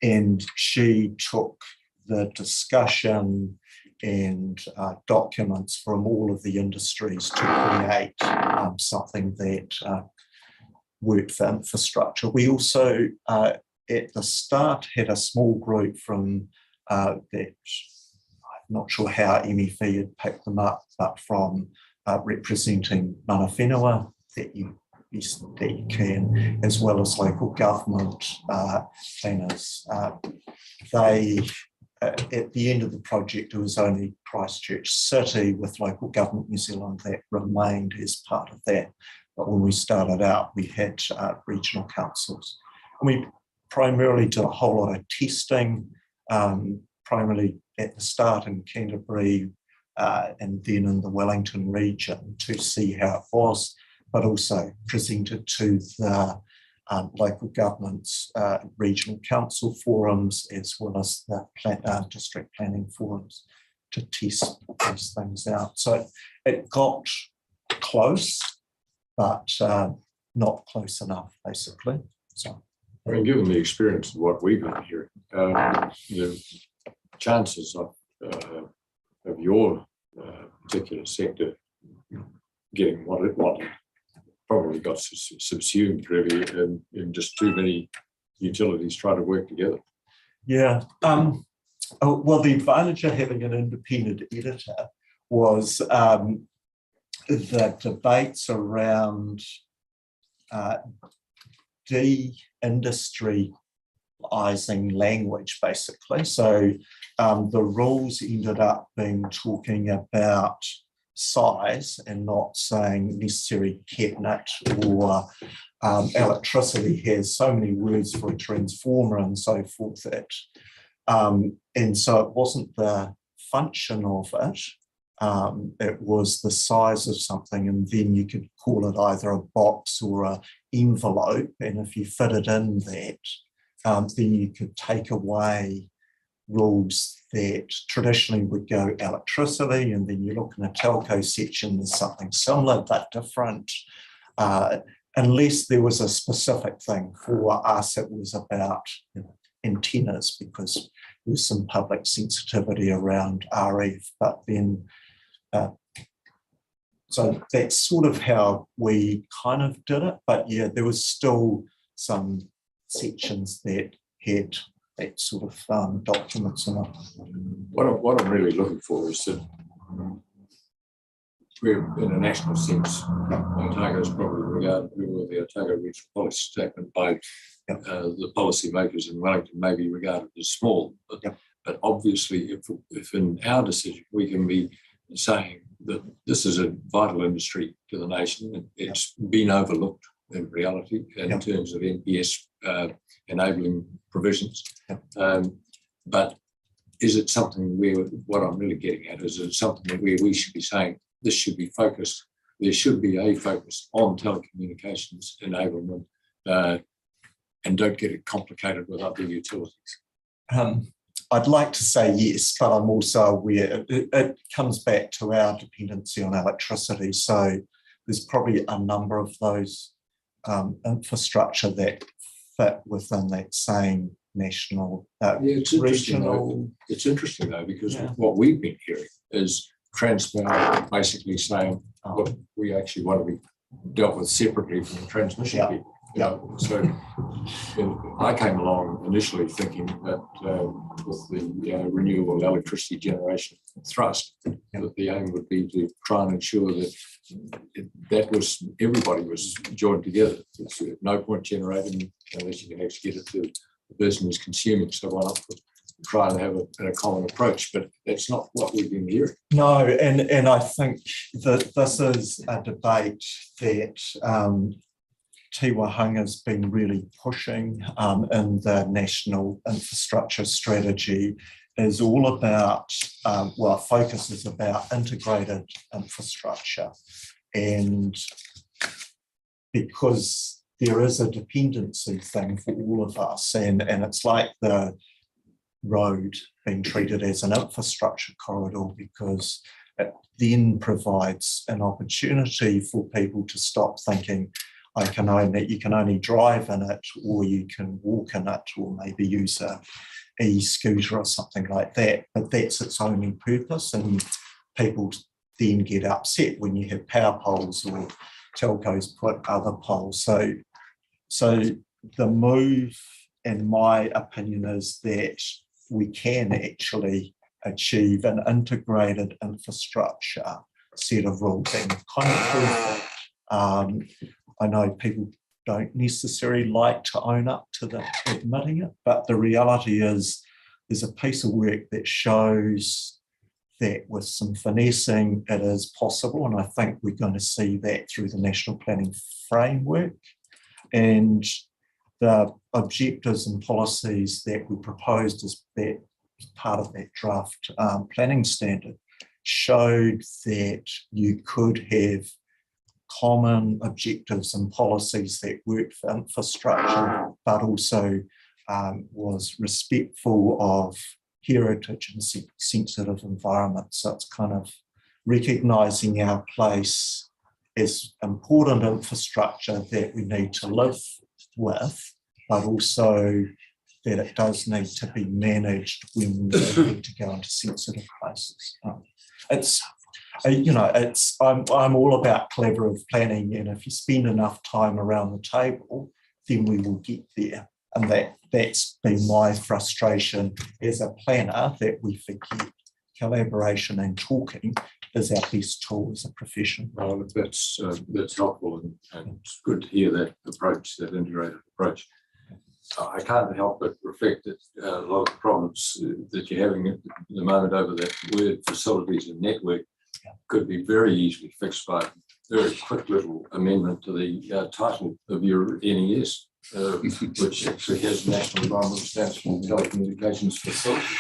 and she took the discussion and documents from all of the industries to create something that worked for infrastructure. We also, at the start, had a small group from that, I'm not sure how MFE had picked them up, but from representing mana whenua that you can, as well as local government planners. They, at the end of the project, it was only Christchurch City with local government New Zealand that remained as part of that. But when we started out, we had regional councils. And we primarily did a whole lot of testing, primarily at the start in Canterbury and then in the Wellington region to see how it was, but also presented to the local governments, regional council forums, as well as the district planning forums to test these things out. So it got close, but not close enough, basically. So, I mean, given the experience of what we've been hearing, the chances of your particular sector getting what it wanted probably got subsumed really in just too many utilities trying to work together. Yeah. Well, the advantage of having an independent editor was the debates around de-industrializing language, basically. So the rules ended up being talking about size and not saying necessary cabinet or electricity has so many words for a transformer and so forth. And so it wasn't the function of it, it was the size of something, and then you could call it either a box or an envelope, and if you fit it in that, then you could take away rules that traditionally would go electricity, and then you look in a telco section, there's something similar but different. Unless there was a specific thing. For us, it was about antennas, because there was some public sensitivity around RF, but then so that's sort of how we kind of did it. But yeah, there was still some sections that had that sort of documents in it. What I'm really looking for is that we're, in a national sense, Otago is probably regarded with the Otago Regional Policy Statement by the policy makers in Wellington may be regarded as small. But obviously, if in our decision we can be saying that this is a vital industry to the nation, it's been overlooked in reality in terms of NPS enabling provisions. But is it something where, what I'm really getting at, is it something where we should be saying this should be focused, there should be a focus on telecommunications enablement, and don't get it complicated with other utilities? I'd like to say yes, but I'm also aware it comes back to our dependency on electricity. So there's probably a number of those infrastructure that fit within that same national, it's regional. It's interesting though, because what we've been hearing is Transpower basically saying, look, we actually want to be dealt with separately from the transmission people. Yeah. So I came along initially thinking that with the renewable electricity generation thrust, that the aim would be to try and ensure that everybody was joined together. It's no point generating unless you can actually get it to the person who's consuming. So why not try and have a common approach? But that's not what we've been hearing. No, and I think that this is a debate that Tiwa Hunga's been really pushing in the national infrastructure strategy, is all about, focus is about integrated infrastructure. And because there is a dependency thing for all of us, and it's like the road being treated as an infrastructure corridor, because it then provides an opportunity for people to stop thinking, you can only drive in it, or you can walk in it, or maybe use a e-scooter or something like that. But that's its only purpose, and people then get upset when you have power poles or telcos put other poles. So the move, in my opinion, is that we can actually achieve an integrated infrastructure set of rules and kind of prove that. I know people don't necessarily like to own up to admitting it, but the reality is there's a piece of work that shows that with some finessing it is possible, and I think we're going to see that through the National Planning Framework. And the objectives and policies that we proposed as part of that draft planning standard showed that you could have common objectives and policies that worked for infrastructure, but also was respectful of heritage and sensitive environments. So it's kind of recognising our place as important infrastructure that we need to live with, but also that it does need to be managed when we need to go into sensitive places. I'm all about collaborative planning, and if you spend enough time around the table, then we will get there. And that's been my frustration as a planner, that we forget collaboration and talking is our best tool as a profession. Well, that's helpful, and it's good to hear that approach, that integrated approach. I can't help but reflect that a lot of the problems that you're having at the moment over that word facilities and network could be very easily fixed by a very quick little amendment to the title of your NES, which actually has National Environmental Standards for Telecommunications Facilities.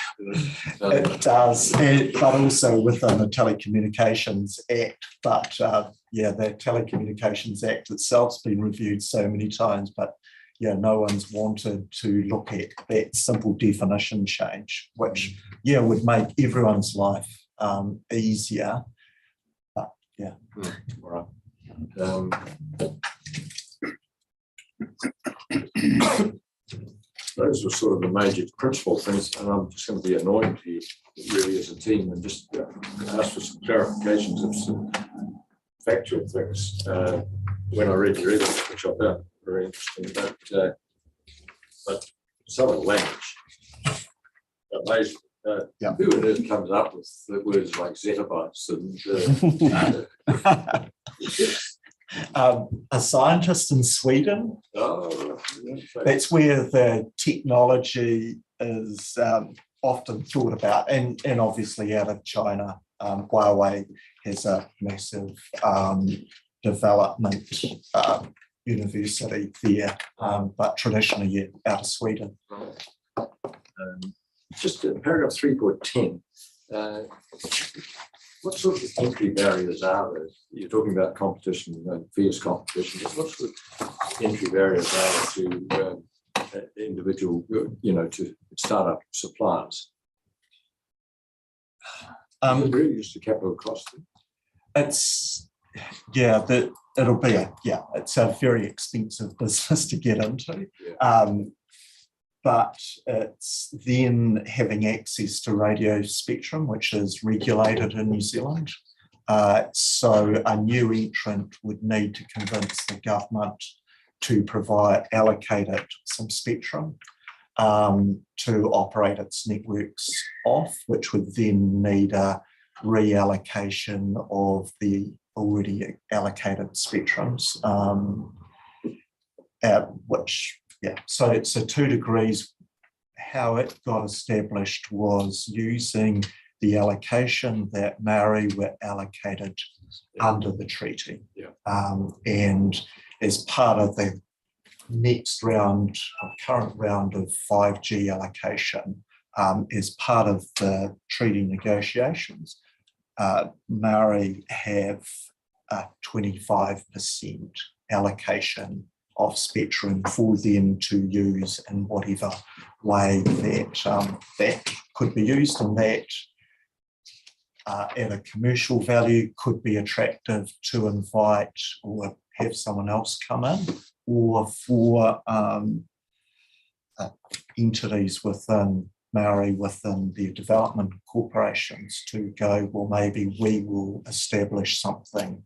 It does, but also within the Telecommunications Act. But the Telecommunications Act itself's been reviewed so many times, but no one's wanted to look at that simple definition change, which would make everyone's life easier. But All right. Those were sort of the major principal things, and I'm just going to be annoying to you really as a team and just ask for some clarifications of some factual things. When I read your evidence, which I found very interesting, but some of the language amazing. Who on earth comes up with the words like zettabytes and a scientist in Sweden. That's where the technology is often thought about, and obviously out of China. Huawei has a massive development university there, but traditionally out of Sweden. Just in paragraph 3.10, what sort of entry barriers are there? You're talking about competition and fierce competition, but what sort of entry barriers are to individual, to startup suppliers? Really just a capital cost. It's it's a very expensive business to get into. But it's then having access to radio spectrum, which is regulated in New Zealand. So a new entrant would need to convince the government to allocate it some spectrum to operate its networks off, which would then need a reallocation of the already allocated spectrums, so 2 degrees, how it got established was using the allocation that Maori were allocated under the treaty. And as part of the next round, current round of 5G allocation, as part of the treaty negotiations, Maori have a 25% allocation of spectrum for them to use in whatever way that could be used, and that at a commercial value could be attractive to invite or have someone else come in, or for entities within Maori, within their development corporations, to go, well, maybe we will establish something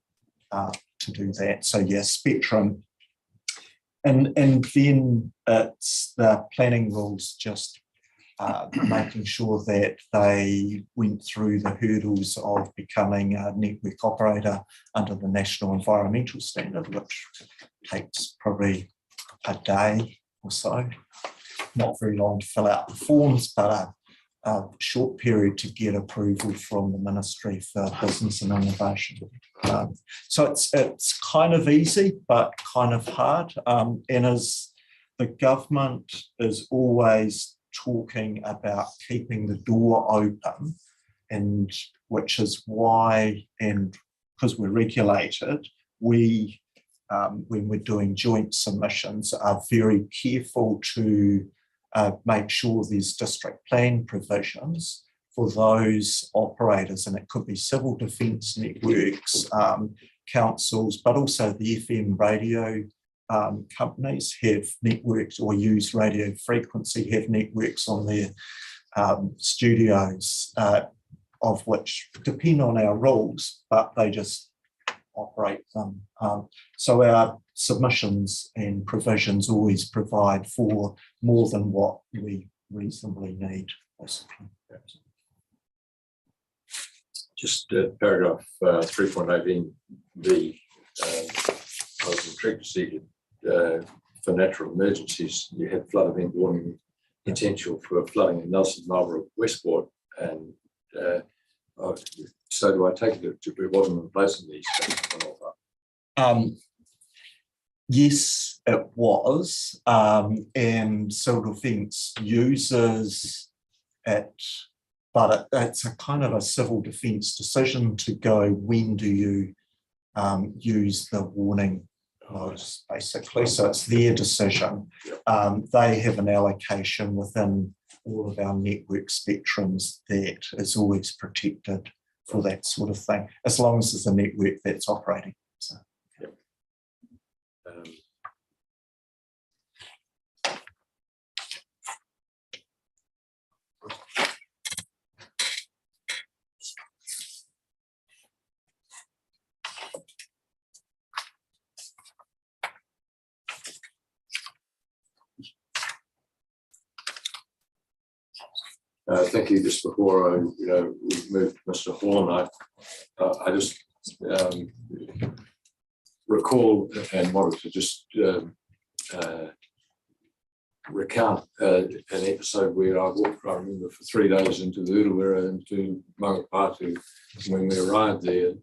to do that. So yeah, spectrum. And then it's the planning rules, just making sure that they went through the hurdles of becoming a network operator under the National Environmental Standard, which takes probably a day or so. Not very long to fill out the forms, but a short period to get approval from the Ministry for Business and Innovation. So it's kind of easy, but kind of hard. And as the government is always talking about keeping the door open, and which is why, and because we're regulated, we, when we're doing joint submissions, are very careful to make sure there's district plan provisions for those operators, and it could be civil defence networks, councils, but also the FM radio companies have networks, or use radio frequency, have networks on their studios, of which depend on our rules, but they just operate them. So our submissions and provisions always provide for more than what we reasonably need. Just paragraph 3.18b, I was intrigued to see that for natural emergencies, you had flood event warning potential for flooding in Nelson, Marlborough, Westport, and so do I take it it wasn't in place in these cases? Yes, it was, and civil defence uses it, but it's a kind of a civil defence decision to go, when do you use the warning laws, basically. So it's their decision. They have an allocation within all of our network spectrums that is always protected for that sort of thing, as long as it's a network that's operating. So. Thank you. Just before we move to Mr. Horn, I just recall and wanted to just recount an episode where I walked, I remember, for 3 days into the Urewera, into Mangapatu. When we arrived there,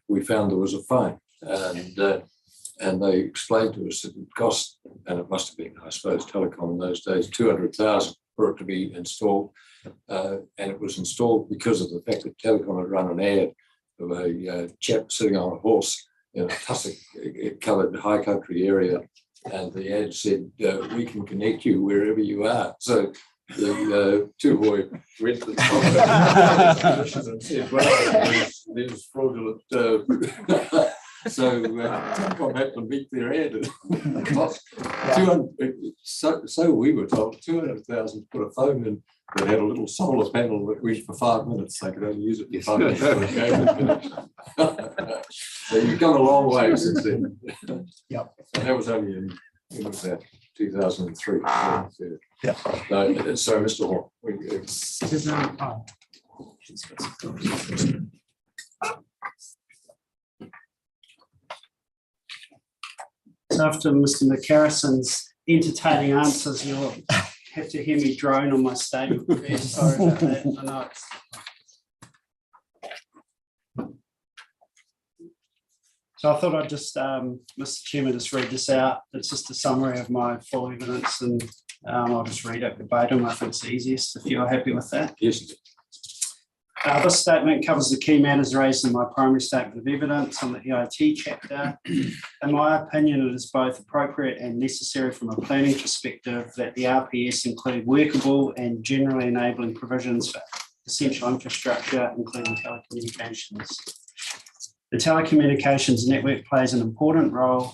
we found there was a phone, and they explained to us that it cost, and it must have been, I suppose, telecom in those days, 200,000 for it to be installed, and it was installed because of the fact that Telecom had run an ad of a chap sitting on a horse in a tussock-covered high country area, and the ad said, "We can connect you wherever you are." So the two-boy went to the top and said, "Well, there's fraudulent." So Telecom had to meet their ad. So we were told 200,000 to put a phone in that had a little solar panel that went for 5 minutes. They could only use it for 5 minutes. When it came. So you've come a long way since then. Yep. And that was only in, when was that, 2003. Yeah. No, so Mr. Hall. So after Mr. McCarrison's entertaining answers, you'll have to hear me drone on my statement. Very sorry about that. I know it's So I thought I'd just, Mr. Chairman, just read this out. It's just a summary of my full evidence, and I'll just read it verbatim. I think it's the easiest if you're happy with that. Yes. This statement covers the key matters raised in my primary statement of evidence on the EIT chapter. In my opinion, it is both appropriate and necessary from a planning perspective that the RPS include workable and generally enabling provisions for essential infrastructure, including telecommunications. The telecommunications network plays an important role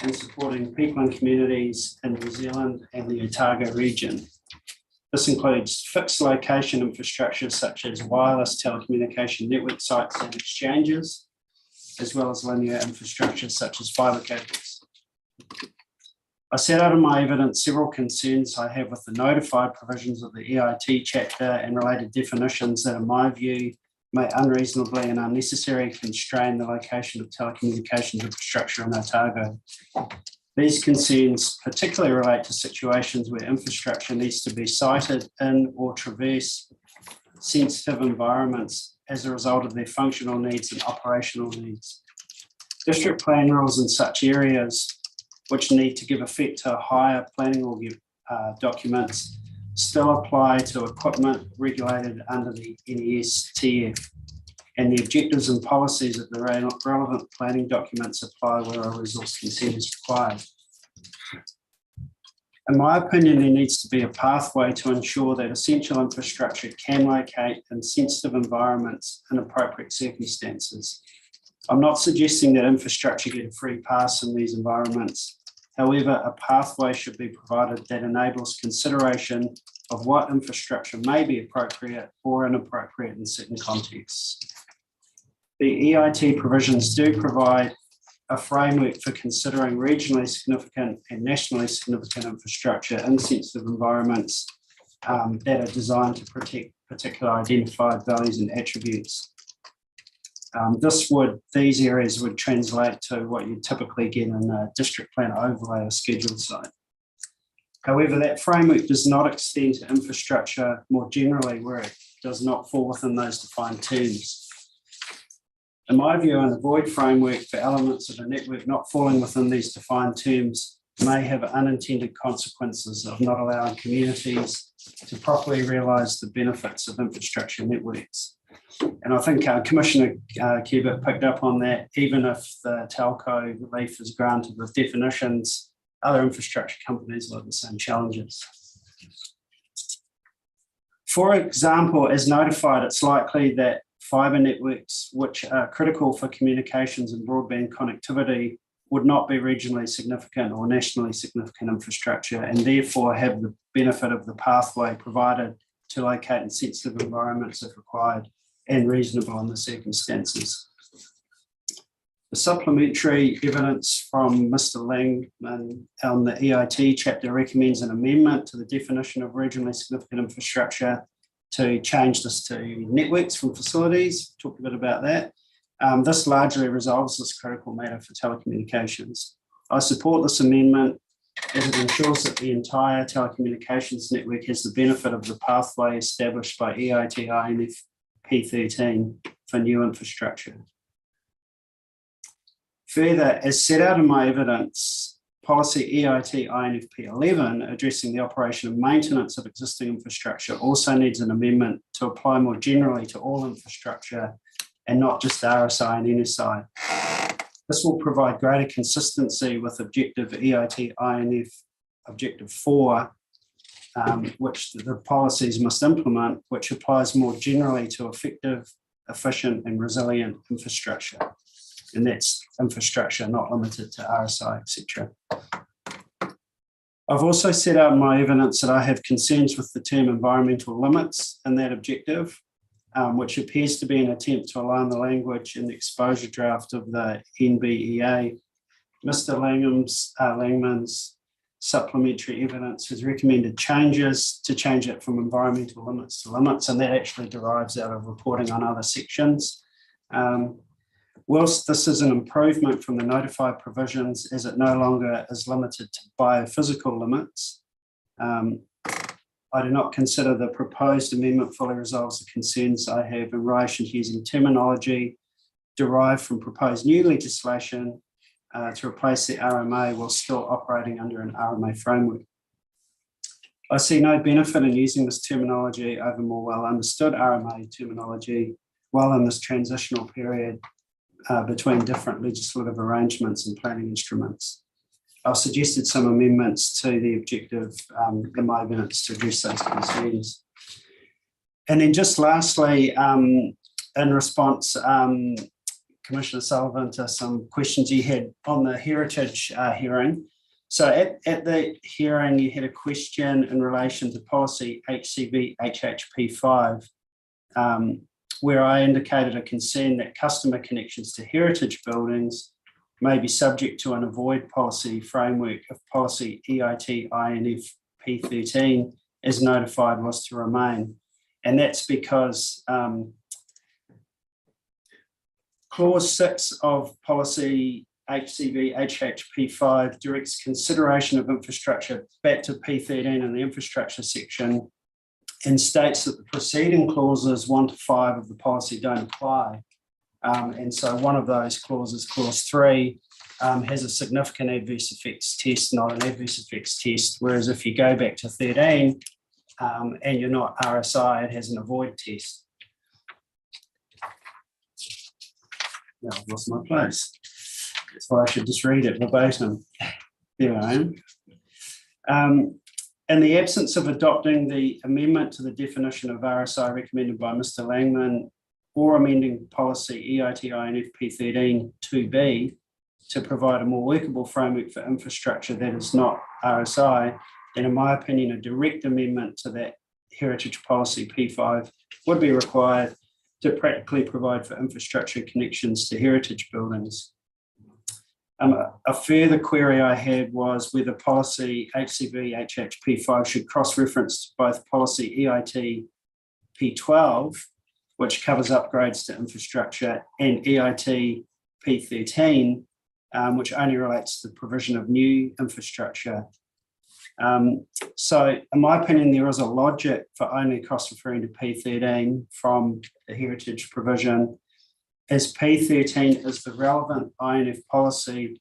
in supporting people and communities in New Zealand and the Otago region. This includes fixed location infrastructure such as wireless telecommunication network sites and exchanges, as well as linear infrastructure such as fibre cables. I set out in my evidence several concerns I have with the notified provisions of the EIT chapter and related definitions that, in my view, may unreasonably and unnecessarily constrain the location of telecommunications infrastructure in Otago. These concerns particularly relate to situations where infrastructure needs to be sited in or traverse sensitive environments as a result of their functional needs and operational needs. District plan rules in such areas, which need to give effect to higher planning or documents, still apply to equipment regulated under the NES-TF, and the objectives and policies of the relevant planning documents apply where a resource consent is required. In my opinion, there needs to be a pathway to ensure that essential infrastructure can locate in sensitive environments in appropriate circumstances. I'm not suggesting that infrastructure get a free pass in these environments. However, a pathway should be provided that enables consideration of what infrastructure may be appropriate or inappropriate in certain contexts. The EIT provisions do provide a framework for considering regionally significant and nationally significant infrastructure in sensitive environments that are designed to protect particular identified values and attributes. These areas would translate to what you typically get in a district plan overlay or scheduled site. However, that framework does not extend to infrastructure more generally where it does not fall within those defined terms. In my view, an avoid framework for elements of a network not falling within these defined terms may have unintended consequences of not allowing communities to properly realise the benefits of infrastructure networks. And I think Commissioner Cubitt picked up on that. Even if the telco relief is granted with definitions, other infrastructure companies will have the same challenges. For example, as notified, it's likely that fibre networks, which are critical for communications and broadband connectivity, would not be regionally significant or nationally significant infrastructure, and therefore have the benefit of the pathway provided to locate in sensitive environments if required and reasonable in the circumstances. The supplementary evidence from Mr. Lang on the EIT chapter recommends an amendment to the definition of regionally significant infrastructure to change this to networks from facilities. Talked a bit about that. This largely resolves this critical matter for telecommunications. I support this amendment as it ensures that the entire telecommunications network has the benefit of the pathway established by EIT INF P13 for new infrastructure. Further, as set out in my evidence, policy EIT INF P11 addressing the operation and maintenance of existing infrastructure also needs an amendment to apply more generally to all infrastructure and not just RSI and NSI. This will provide greater consistency with objective EIT INF Objective 4, which the policies must implement, which applies more generally to effective, efficient and resilient infrastructure. And that's infrastructure not limited to RSI, etc. I've also set out in my evidence that I have concerns with the term environmental limits in that objective, which appears to be an attempt to align the language in the exposure draft of the NBEA. Mr. Langman's supplementary evidence has recommended changes to change it from environmental limits to limits, and that actually derives out of reporting on other sections. Whilst this is an improvement from the notified provisions, as it no longer is limited to biophysical limits, I do not consider the proposed amendment fully resolves the concerns I have in relation to using terminology derived from proposed new legislation to replace the RMA while still operating under an RMA framework. I see no benefit in using this terminology over more well understood RMA terminology while in this transitional period between different legislative arrangements and planning instruments. I've suggested some amendments to the objective in my evidence to address those concerns. And then just lastly, in response, Commissioner Sullivan, to some questions you had on the heritage hearing. So at the hearing, you had a question in relation to policy HCV HHP5, where I indicated a concern that customer connections to heritage buildings may be subject to an avoid policy framework if policy EIT INF P13 as notified was to remain. And that's because Clause 6 of policy HCV HHP5 directs consideration of infrastructure back to P13 in the infrastructure section and states that the preceding clauses 1 to 5 of the policy don't apply. And so one of those clauses, clause 3, has a significant adverse effects test, not an adverse effects test, whereas if you go back to 13 and you're not RSI, it has an avoid test. Now I've lost my place. That's why I should just read it verbatim. There I am. In the absence of adopting the amendment to the definition of RSI recommended by Mr. Langman or amending policy EIT INF P13 2B to provide a more workable framework for infrastructure that is not RSI, then in my opinion, a direct amendment to that heritage policy P5 would be required to practically provide for infrastructure connections to heritage buildings. A further query I had was whether policy HCV HHP5 should cross-reference to both policy EIT P12, which covers upgrades to infrastructure, and EIT P13, which only relates to the provision of new infrastructure. So in my opinion, there is a logic for only cross-referring to P13 from the heritage provision, as P13 is the relevant INF policy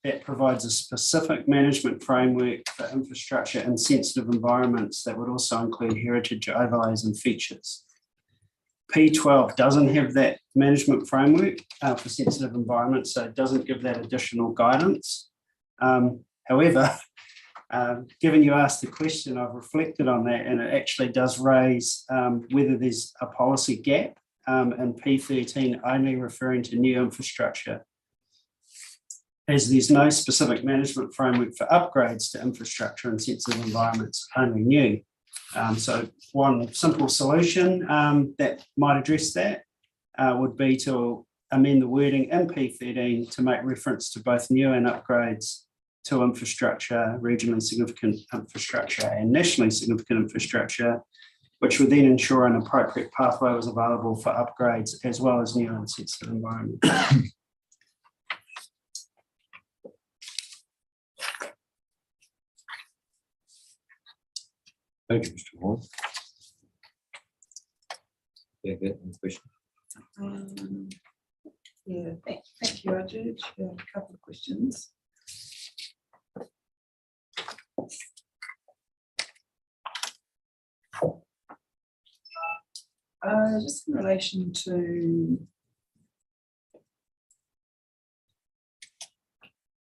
that provides a specific management framework for infrastructure in sensitive environments that would also include heritage overlays and features. P12 doesn't have that management framework for sensitive environments, so it doesn't give that additional guidance. However, given you asked the question, I've reflected on that, and it actually does raise whether there's a policy gap in P13 only referring to new infrastructure, as there's no specific management framework for upgrades to infrastructure in sensitive environments, only new. So one simple solution that might address that would be to amend the wording in P13 to make reference to both new and upgrades to infrastructure, regionally significant infrastructure and nationally significant infrastructure, which would then ensure an appropriate pathway was available for upgrades as well as new and sensitive environments. Thank you, Mr. Ward. David, any questions? Yeah, thank you. I do have a couple of questions. Just in relation to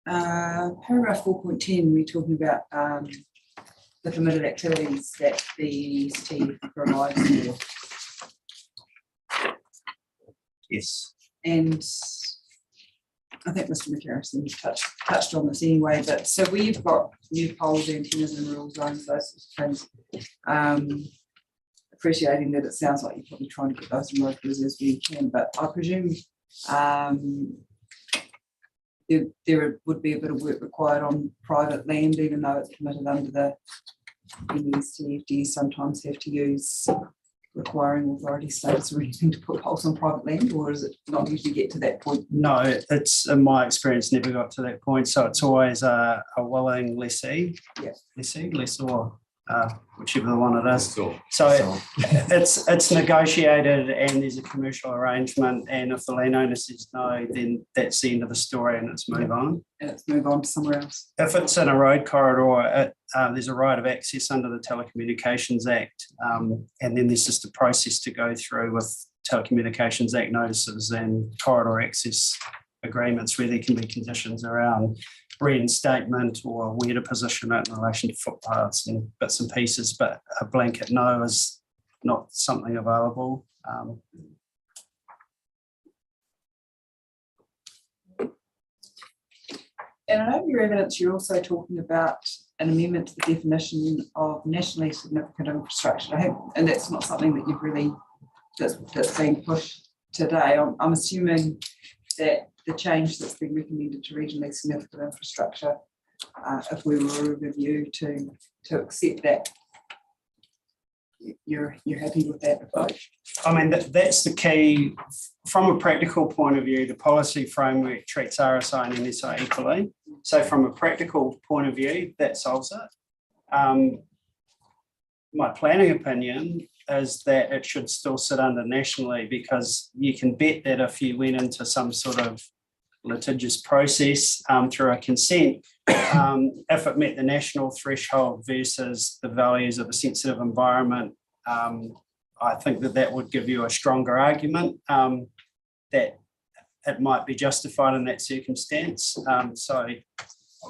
paragraph 4.10, we're talking about the permitted activities that the ECT provides for. Yes. And I think Mr. McCarrison touched on this anyway, but so we've got new poles, antennas and rural zones, those sorts of things. Appreciating that it sounds like you're probably trying to get those remote as we can, but I presume there would be a bit of work required on private land, even though it's permitted under the NESTFD, sometimes have to use requiring authority status or anything to put poles on private land, or is it not usually get to that point? No, it's in my experience never got to that point. So it's always a willing lessee, lessor, whichever the one it is. So it's negotiated and there's a commercial arrangement, and if the landowner says no, then that's the end of the story and it's move on. And it's move on to somewhere else. If it's in a road corridor, there's a right of access under the Telecommunications Act, and then there's just a process to go through with Telecommunications Act notices and corridor access agreements where there can be conditions around reinstatement or where to position it in relation to footpaths and bits and pieces, but a blanket no is not something available. And I know in your evidence you're also talking about an amendment to the definition of nationally significant infrastructure. And that's not something that you've really, that's being pushed today. I'm assuming that the change that's been recommended to regionally significant infrastructure, if we were to review to accept that, you're happy with that approach? I mean, that's the key. From a practical point of view, the policy framework treats RSI and NSI equally. So from a practical point of view, that solves it. My planning opinion is that it should still sit under nationally, because you can bet that if you went into some sort of litigious process through a consent, if it met the national threshold versus the values of a sensitive environment, I think that would give you a stronger argument that it might be justified in that circumstance. So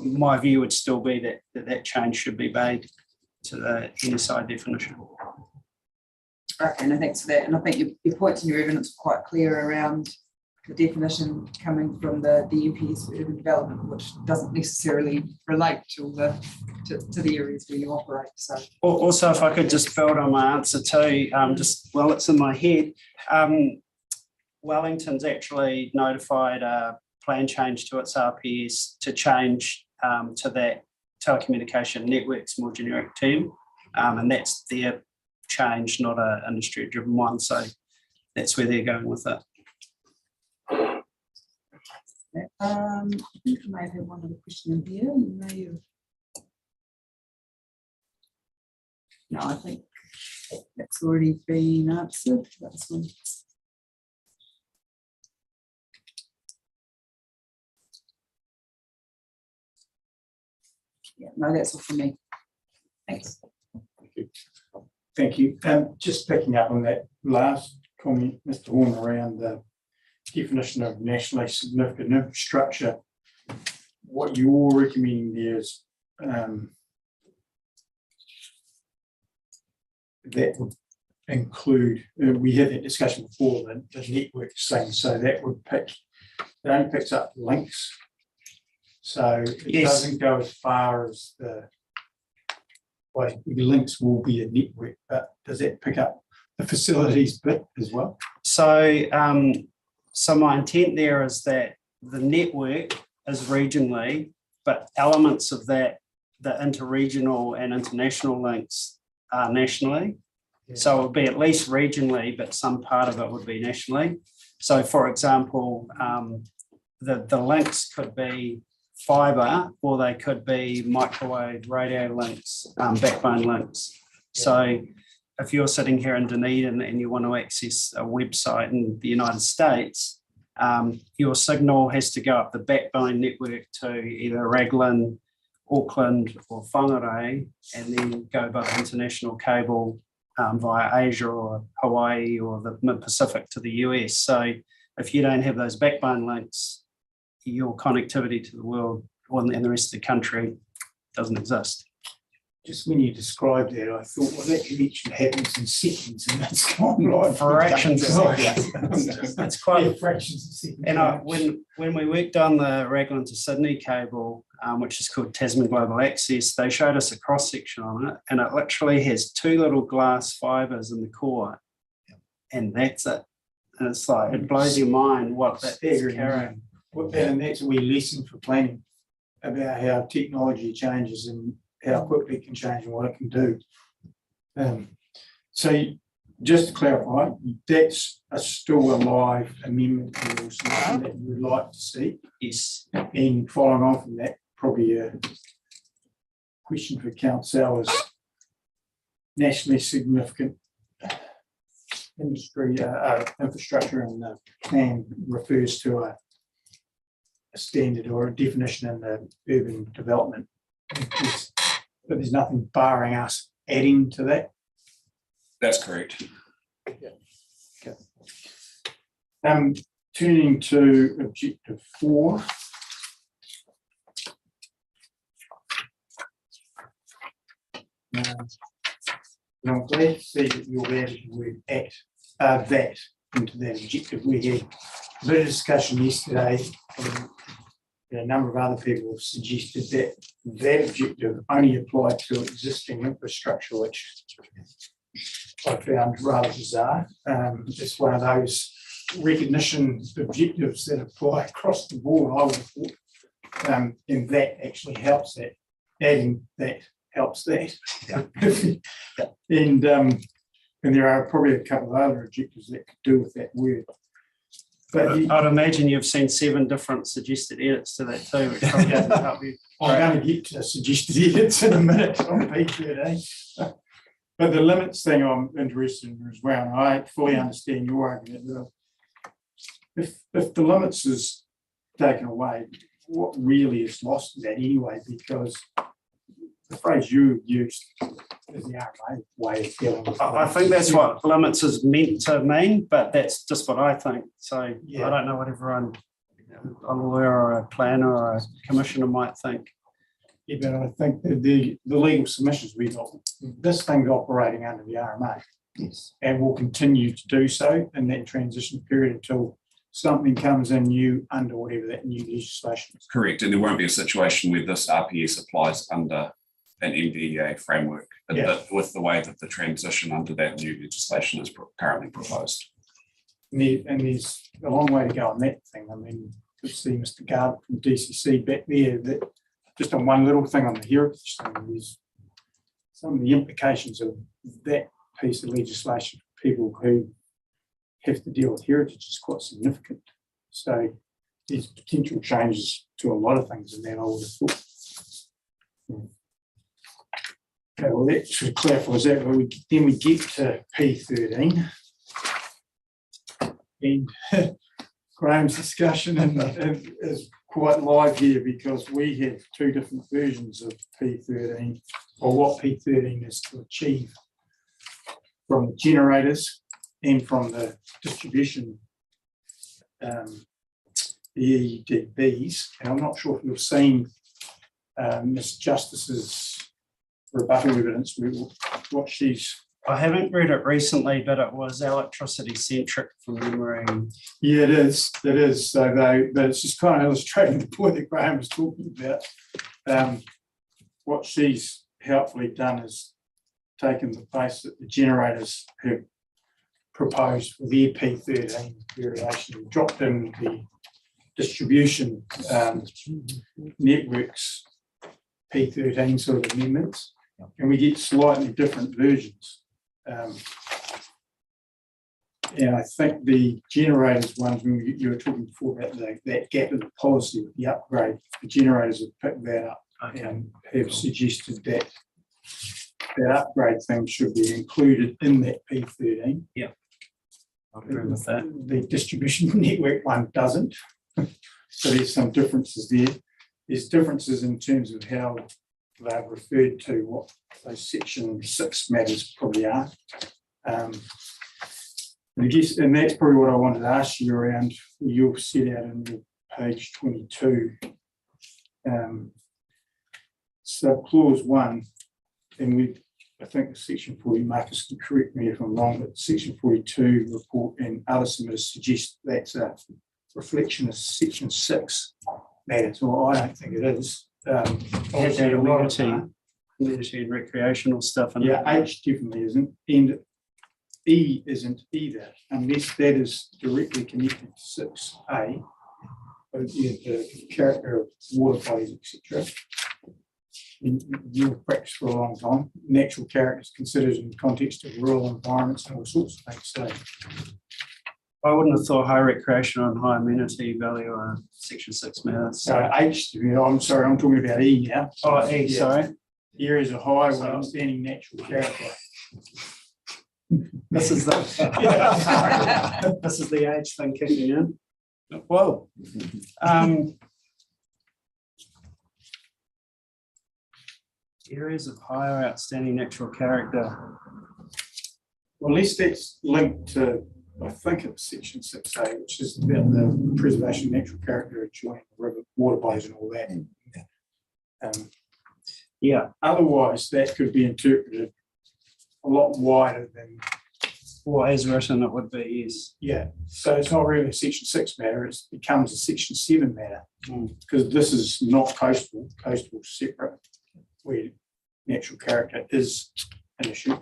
my view would still be that change should be made to the NSI definition. Okay, no, thanks for that. And I think your points in your evidence are quite clear around the definition coming from the MPS for urban development, which doesn't necessarily relate to the areas where you operate. So also, if I could just build on my answer too, just while it's in my head, Wellington's actually notified a plan change to its RPS to change to that telecommunication networks more generic term, and that's their change, not an industry driven one. So that's where they're going with it. I think I may have had one other question in here. No, I think that's already been answered. That's one. Yeah, no, that's all from me. Thanks. Thank you. Just picking up on that last comment, Mr. Horn, around the definition of nationally significant infrastructure. What you're recommending there is that would include, we had that discussion before, the network thing, so that would it only picks up links. So it doesn't go as far as the links will be a network, but does that pick up the facilities bit as well? So, so my intent there is that the network is regionally, but elements of that, the interregional and international links are nationally. Yeah. So it would be at least regionally, but some part of it would be nationally. So for example, the links could be fibre, or they could be microwave radio links, backbone links. Yeah. So if you're sitting here in Dunedin and you want to access a website in the United States, your signal has to go up the backbone network to either Raglan, Auckland or Whangarei, and then go by the international cable via Asia or Hawaii or the Mid-Pacific to the US. So if you don't have those backbone links, your connectivity to the world and the rest of the country doesn't exist. just when you described that, I thought, well, that connection happens in seconds and that's gone like Fractions of seconds. It's quite, Yeah, fractions of seconds. and when we worked on the Raglan to Sydney cable, which is called Tasman Global Access, they showed us a cross section on it, and it literally has two little glass fibers in the core, and that's it. And it's like, it blows your mind what that's carrying. And that's a wee lesson for planning about how technology changes and how quickly it can change and what it can do. So just to clarify, that's still a live amendment to your solution that you would like to see. Yes. And following on from that, probably a question for Council is nationally significant industry infrastructure, and the plan refers to a standard or a definition in the urban development. But there's nothing barring us adding to that. That's correct. Turning to objective 4. I'm glad to see that you're added the word at that into that objective. We had a bit of discussion yesterday, and a number of other people have suggested that that objective only applied to existing infrastructure, which I found rather bizarre. It's one of those recognition objectives that apply across the board, I would have thought, and that actually helps that. Adding that helps that. And there are probably a couple of other objectives that could do with that word. But I'd imagine you've seen 7 different suggested edits to that too, which probably doesn't help you. I'm going to get to suggested edits in a minute on P13. But the limits thing I'm interested in as well, and I fully understand your argument. If the limits is taken away, what really is lost in that anyway? Because the phrase you used is the RMA way of dealing with it. I think that's what limits is meant to mean, but that's just what I think. So Yeah. I don't know what everyone, a lawyer or a planner or a commissioner might think. Yeah, but I think that the legal submissions we got, this thing's operating under the RMA. Yes. And will continue to do so in that transition period until something comes in new under whatever that new legislation is. Correct, and there won't be a situation where this RPS applies under an NDEA framework with the way that the transition under that new legislation is currently proposed. And there's a long way to go on that thing. I mean, you see Mr. Garbutt from DCC back there, that just on one little thing on the heritage thing, there's some of the implications of that piece of legislation for people who have to deal with heritage is quite significant. So there's potential changes to a lot of things in that, I would have thought. Okay, well, that sort of clarifies that. But then we get to P13. And Graham's discussion is quite live here because we have 2 different versions of P13, or what P13 is to achieve from the generators and from the distribution, the EDBs. And I'm not sure if you've seen Ms. Justice's rebuttal evidence, what she's. I haven't read it recently, but it was electricity centric from memory. Yeah, it is. It is. So but it's just kind of illustrating the point that Graham was talking about. What she's helpfully done is taken the place that the generators have proposed for their P13 variation, dropped in the distribution networks P13 sort of amendments, and we get slightly different versions. And I think the generators ones, when you were talking before about that gap in the policy with the upgrade, the generators have picked that up and have suggested that that upgrade thing should be included in that P13. Yeah, I agree with that. The distribution network one doesn't. So there's some differences there. There's differences in terms of how they've referred to what those section 6 matters probably are. I guess, and that's probably what I wanted to ask you around, you've set out in your page 22. So clause 1 then I think section 40, Marcus can correct me if I'm wrong, but section 42 report and other submitters suggest that's a reflection of section 6 matter. So I don't think it is. Had Obviously, that a lot of amenity and recreational stuff. And yeah, H definitely isn't, and E isn't either, unless that is directly connected to 6A. The character of water bodies, etc. You've practiced for a long time. Natural character is considered in the context of rural environments and all sorts of things. So I wouldn't have thought high recreational and high amenity value are section 6 matters. H, I'm sorry, I'm talking about E now. Oh, E, Yeah. sorry. Areas of high with outstanding natural character. This is the this is the age thing kicking in. Whoa. Areas of higher outstanding natural character. Well, at least that's linked to, I think it's section 6A, which is about the preservation of natural character adjoining river, water bodies and all that. Yeah. Otherwise, that could be interpreted a lot wider than, Or as written, it would be, yes. yeah. So it's not really a section 6 matter, it becomes a section 7 matter. Mm. Because this is not coastal, coastal is separate, where natural character is an issue.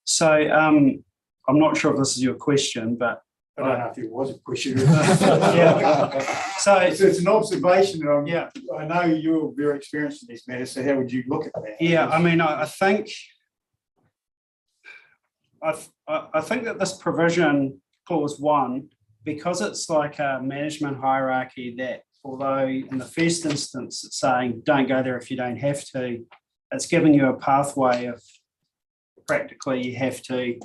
So I'm not sure if this is your question, but I don't know if it was a question. yeah. So It's an observation, and yeah, I know you're very experienced in these matters, so how would you look at that? yeah. I mean, I think I think that this provision, clause 1, because it's like a management hierarchy that, although in the first instance it's saying don't go there if you don't have to, it's giving you a pathway if practically you have to.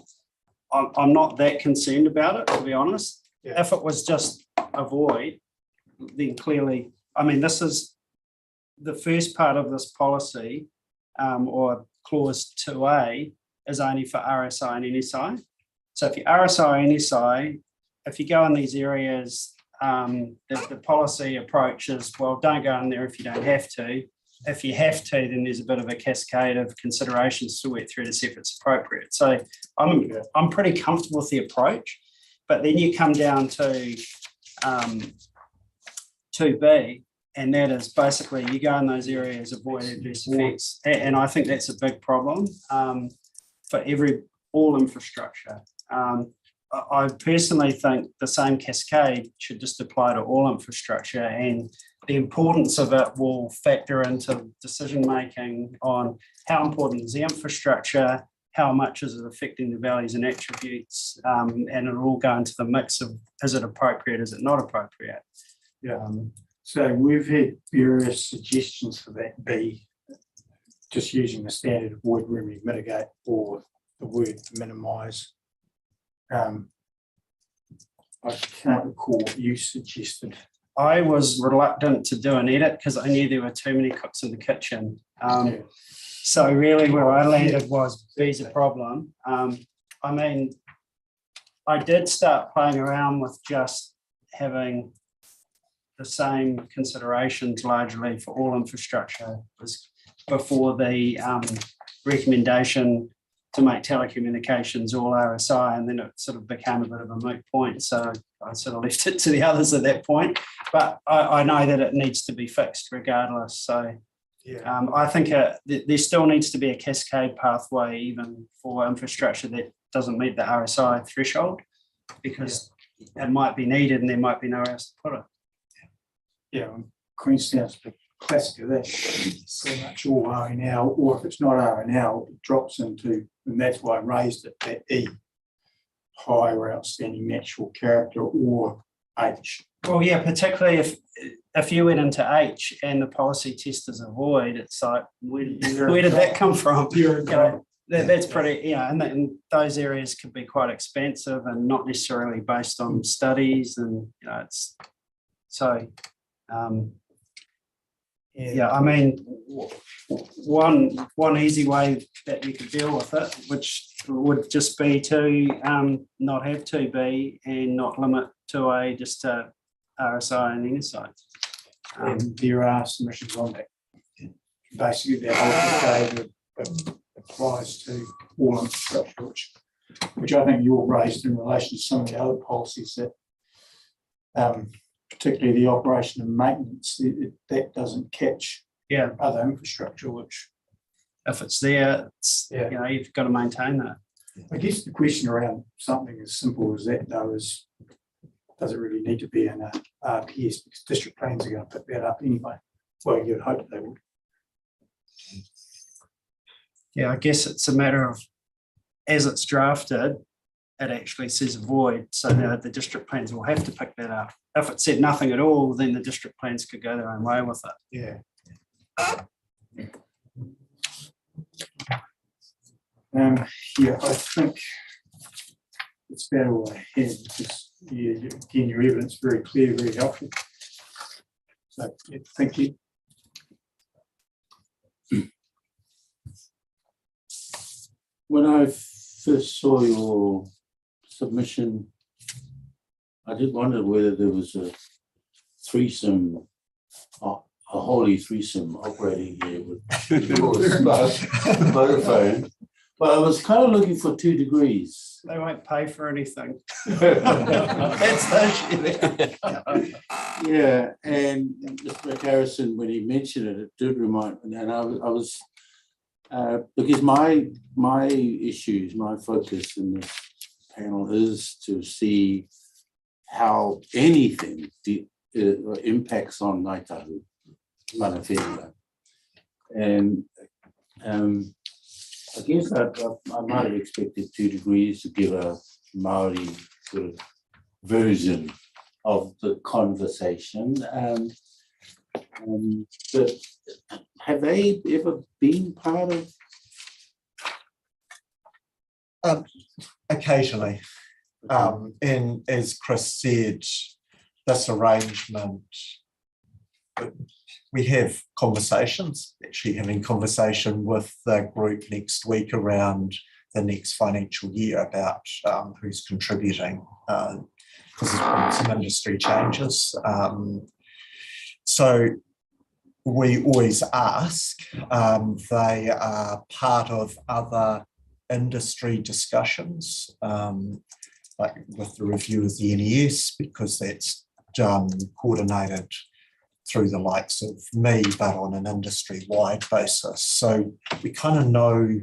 I'm not that concerned about it, to be honest. Yeah. If it was just a void, then clearly, I mean, this is the first part of this policy, or clause 2A, is only for RSI and NSI. So if you RSI or NSI, if you go in these areas, the policy approach is, well, don't go in there if you don't have to. If you have to, then there's a bit of a cascade of considerations to work through to see if it's appropriate. So I'm pretty comfortable with the approach, but then you come down to 2B, and that is basically you go in those areas, avoid adverse effects, and I think that's a big problem for all infrastructure. I personally think the same cascade should just apply to all infrastructure, and the importance of it will factor into decision making on how important is the infrastructure, how much is it affecting the values and attributes, and it'll all go into the mix of is it appropriate, is it not appropriate. Yeah. So we've had various suggestions for that B, just using the standard avoid, remedy, mitigate, or the word minimise. I can't recall what you suggested. I was reluctant to do an edit because I knew there were too many cooks in the kitchen. Yeah. So really where I landed was B's a problem. I mean, I did start playing around with just having the same considerations largely for all infrastructure was before the recommendation to make telecommunications all RSI, and then it sort of became a bit of a moot point. So I sort of left it to the others at that point, but I know that it needs to be fixed regardless. So Yeah. I think there still needs to be a cascade pathway even for infrastructure that doesn't meet the RSI threshold, because it might be needed and there might be nowhere else to put it. Yeah, Queenstown's the classic of that. Pretty much all RNL, or if it's not RNL, it drops into, and that's why I raised it, that E, high or outstanding natural character, or H. Well, yeah, particularly if you went into H and the policy test is a void, it's like, where did that come from? You know, that's pretty, and those areas could be quite expensive and not necessarily based on studies, and it's so. I mean, one easy way that you could deal with it, which would just be to not have 2B and not limit 2A just to RSI and NSI. And there are submissions on that. basically that whole decade applies to all infrastructure, which I think you're raised in relation to some of the other policies that, particularly the operation and maintenance, that doesn't catch Yeah, other infrastructure, which if it's there, it's, Yeah. you know, you've got to maintain that. I guess the question around something as simple as that, though, is does it really need to be in a RPS? Because district plans are going to pick that up anyway. Well, you'd hope they would. Yeah, I guess it's a matter of, as it's drafted, it actually says void, so that the district plans will have to pick that up. If it said nothing at all, then the district plans could go their own way with it. Yeah. Yeah, I think it's better all I had because again, your evidence is very clear, very helpful. So yeah, thank you. When I first saw your submission, I did wonder whether there was a threesome, a holy threesome operating here with Vodafone. But I was kind of looking for 2 degrees. They won't pay for anything. That's the issue. Yeah, and Mr. Harrison, when he mentioned it, it did remind me, and I was because my issues, my focus in this panel is to see how anything impacts on Ngaitahu, Manawhenua. And I guess I might have expected 2 degrees to give a Maori sort of version of the conversation. But have they ever been part of? Occasionally. And as Chris said, this arrangement, we have conversations, actually having conversation with the group next week around the next financial year about who's contributing, because there's been some industry changes. So we always ask, they are part of other industry discussions, like with the review of the NES, because that's done, coordinated through the likes of me, but on an industry-wide basis. So we kind of know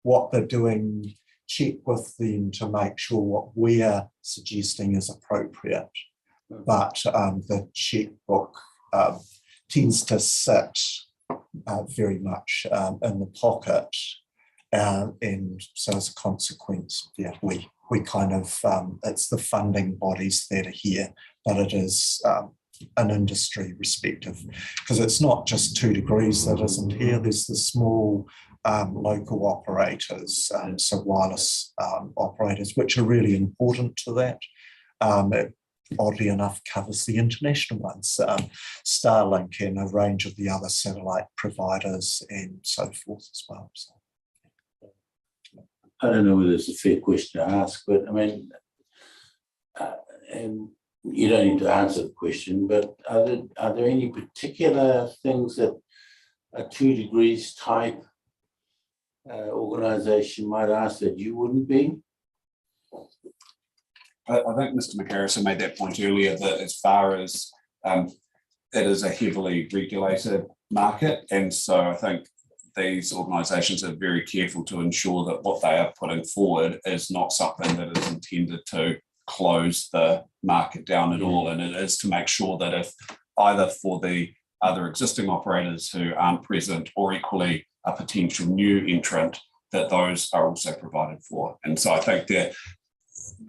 what they're doing, check with them to make sure what we're suggesting is appropriate. But the checkbook tends to sit very much in the pocket. And so as a consequence, yeah, we kind of, it's the funding bodies that are here, but it is an industry respective, because it's not just 2 degrees that isn't here. There's the small local operators, so wireless operators, which are really important to that. It, oddly enough, covers the international ones, Starlink and a range of the other satellite providers and so forth as well. So. I don't know whether it's a fair question to ask, but I mean, and you don't need to answer the question, but are there any particular things that a 2 degrees type organisation might ask that you wouldn't be? I think Mr. McHarrison made that point earlier, that as far as it is a heavily regulated market, and so I think these organisations are very careful to ensure that what they are putting forward is not something that is intended to close the market down at all, and it is to make sure that if either for the other existing operators who aren't present or equally a potential new entrant, that those are also provided for. And so I think that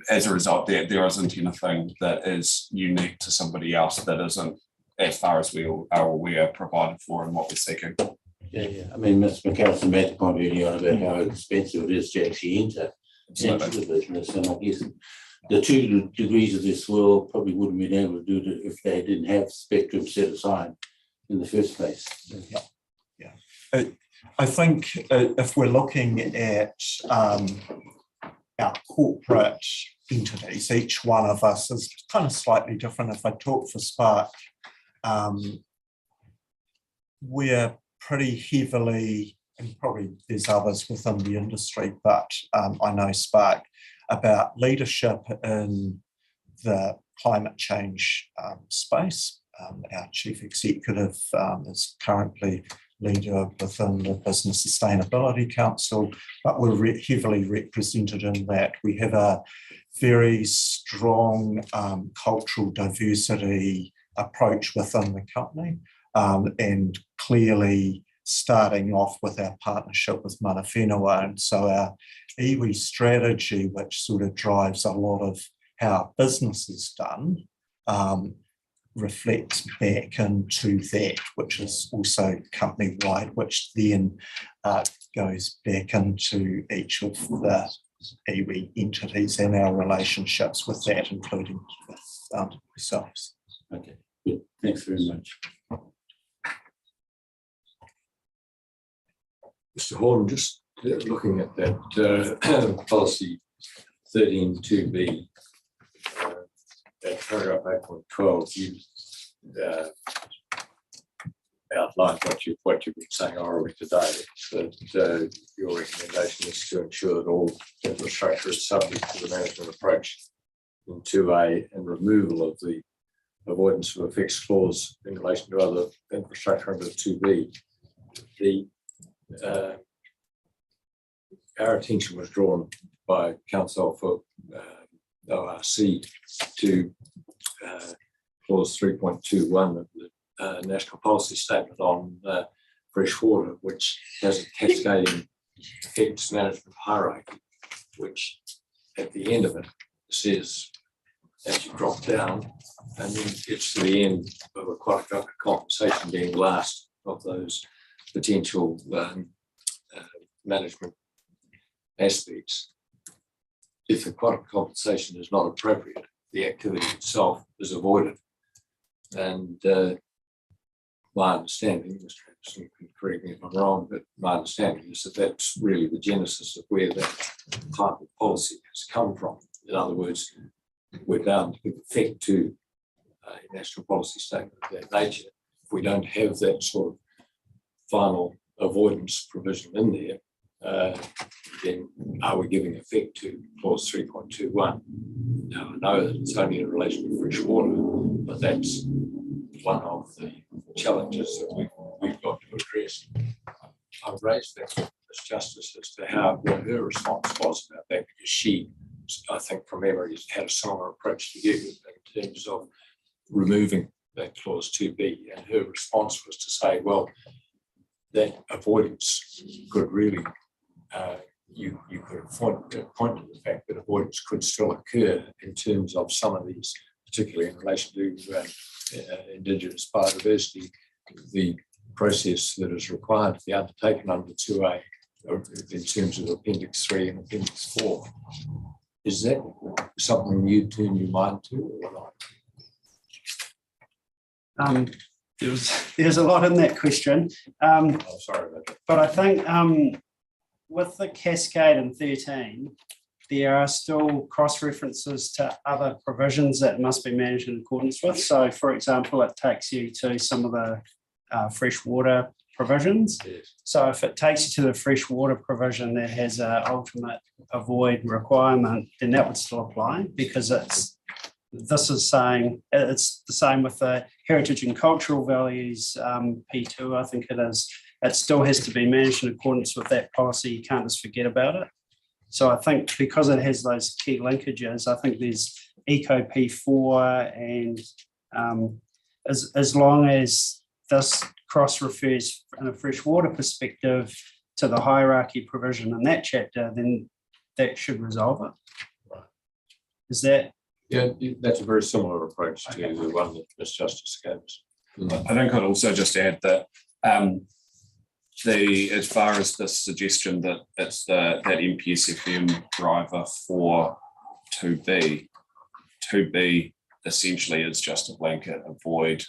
as a result, there isn't anything that is unique to somebody else that isn't, as far as we are aware, provided for in what we're seeking. Yeah. I mean, Mr. McHarrison made the point earlier on about how expensive it is to actually enter the business, and I guess the 2 degrees of this world probably wouldn't have been able to do it if they didn't have spectrum set aside in the first place. Yeah. I think if we're looking at our corporate entities, each one of us is kind of slightly different. If I talk for Spark, we're pretty heavily, and probably there's others within the industry, but I know Spark, about leadership in the climate change space. Our chief executive is currently leader within the Business Sustainability Council, but we're heavily represented in that. We have a very strong cultural diversity approach within the company, and clearly starting off with our partnership with Mana Whenua. And so our iwi strategy, which sort of drives a lot of how our business is done, reflects back into that, which is also company-wide, which then goes back into each of the iwi entities and our relationships with that, including with ourselves. Okay, good. Thanks very much. Mr. Horn, just looking at that policy 13.2b, that paragraph 8.12, you outlined what you've been saying orally today, that your recommendation is to ensure that all infrastructure is subject to the management approach in 2A and removal of the avoidance of effects clause in relation to other infrastructure under 2B. Our attention was drawn by Council for ORC to clause 3.21 of the National Policy Statement on fresh water, which has a cascading effects management hierarchy, which at the end of it says, as you drop down, and then it's to the end of aquatic compensation being last of those potential management aspects. If aquatic compensation is not appropriate, the activity itself is avoided. And my understanding, Mr. Anderson can correct me if I'm wrong, but my understanding is that that's really the genesis of where that type of policy has come from. In other words, we're down to give effect to a national policy statement of that nature. If we don't have that sort of final avoidance provision in there, then are we giving effect to clause 3.21? Now, I know that it's only in relation to fresh water, but that's one of the challenges that we've got to address. I've raised that with Ms. Justice as to what her response was about that, because she, I think from memory, has had a similar approach to you in terms of removing that clause 2B, and her response was to say, well, that avoidance could really, you could point to the fact that avoidance could still occur in terms of some of these, particularly in relation to Indigenous biodiversity, the process that is required to be undertaken under 2A in terms of Appendix 3 and Appendix 4. Is that something you turn your mind to or not? There's a lot in that question. Oh, sorry about that. But I think with the cascade in 13, there are still cross-references to other provisions that must be managed in accordance with. So, for example, it takes you to some of the freshwater provisions. Yes. So if it takes you to the freshwater provision that has an ultimate avoid requirement, then that would still apply, because this is saying it's the same with the heritage and cultural values, P2, I think it is. It still has to be managed in accordance with that policy. You can't just forget about it. So I think because it has those key linkages, I think there's Eco P4, and as long as this cross refers in a freshwater perspective to the hierarchy provision in that chapter, then that should resolve it. Right. Is that? Yeah, that's a very similar approach to the one that Ms. Justice gave us. I think I'd also just add that as far as the suggestion that it's that MPSFM driver for 2B essentially is just a blanket avoid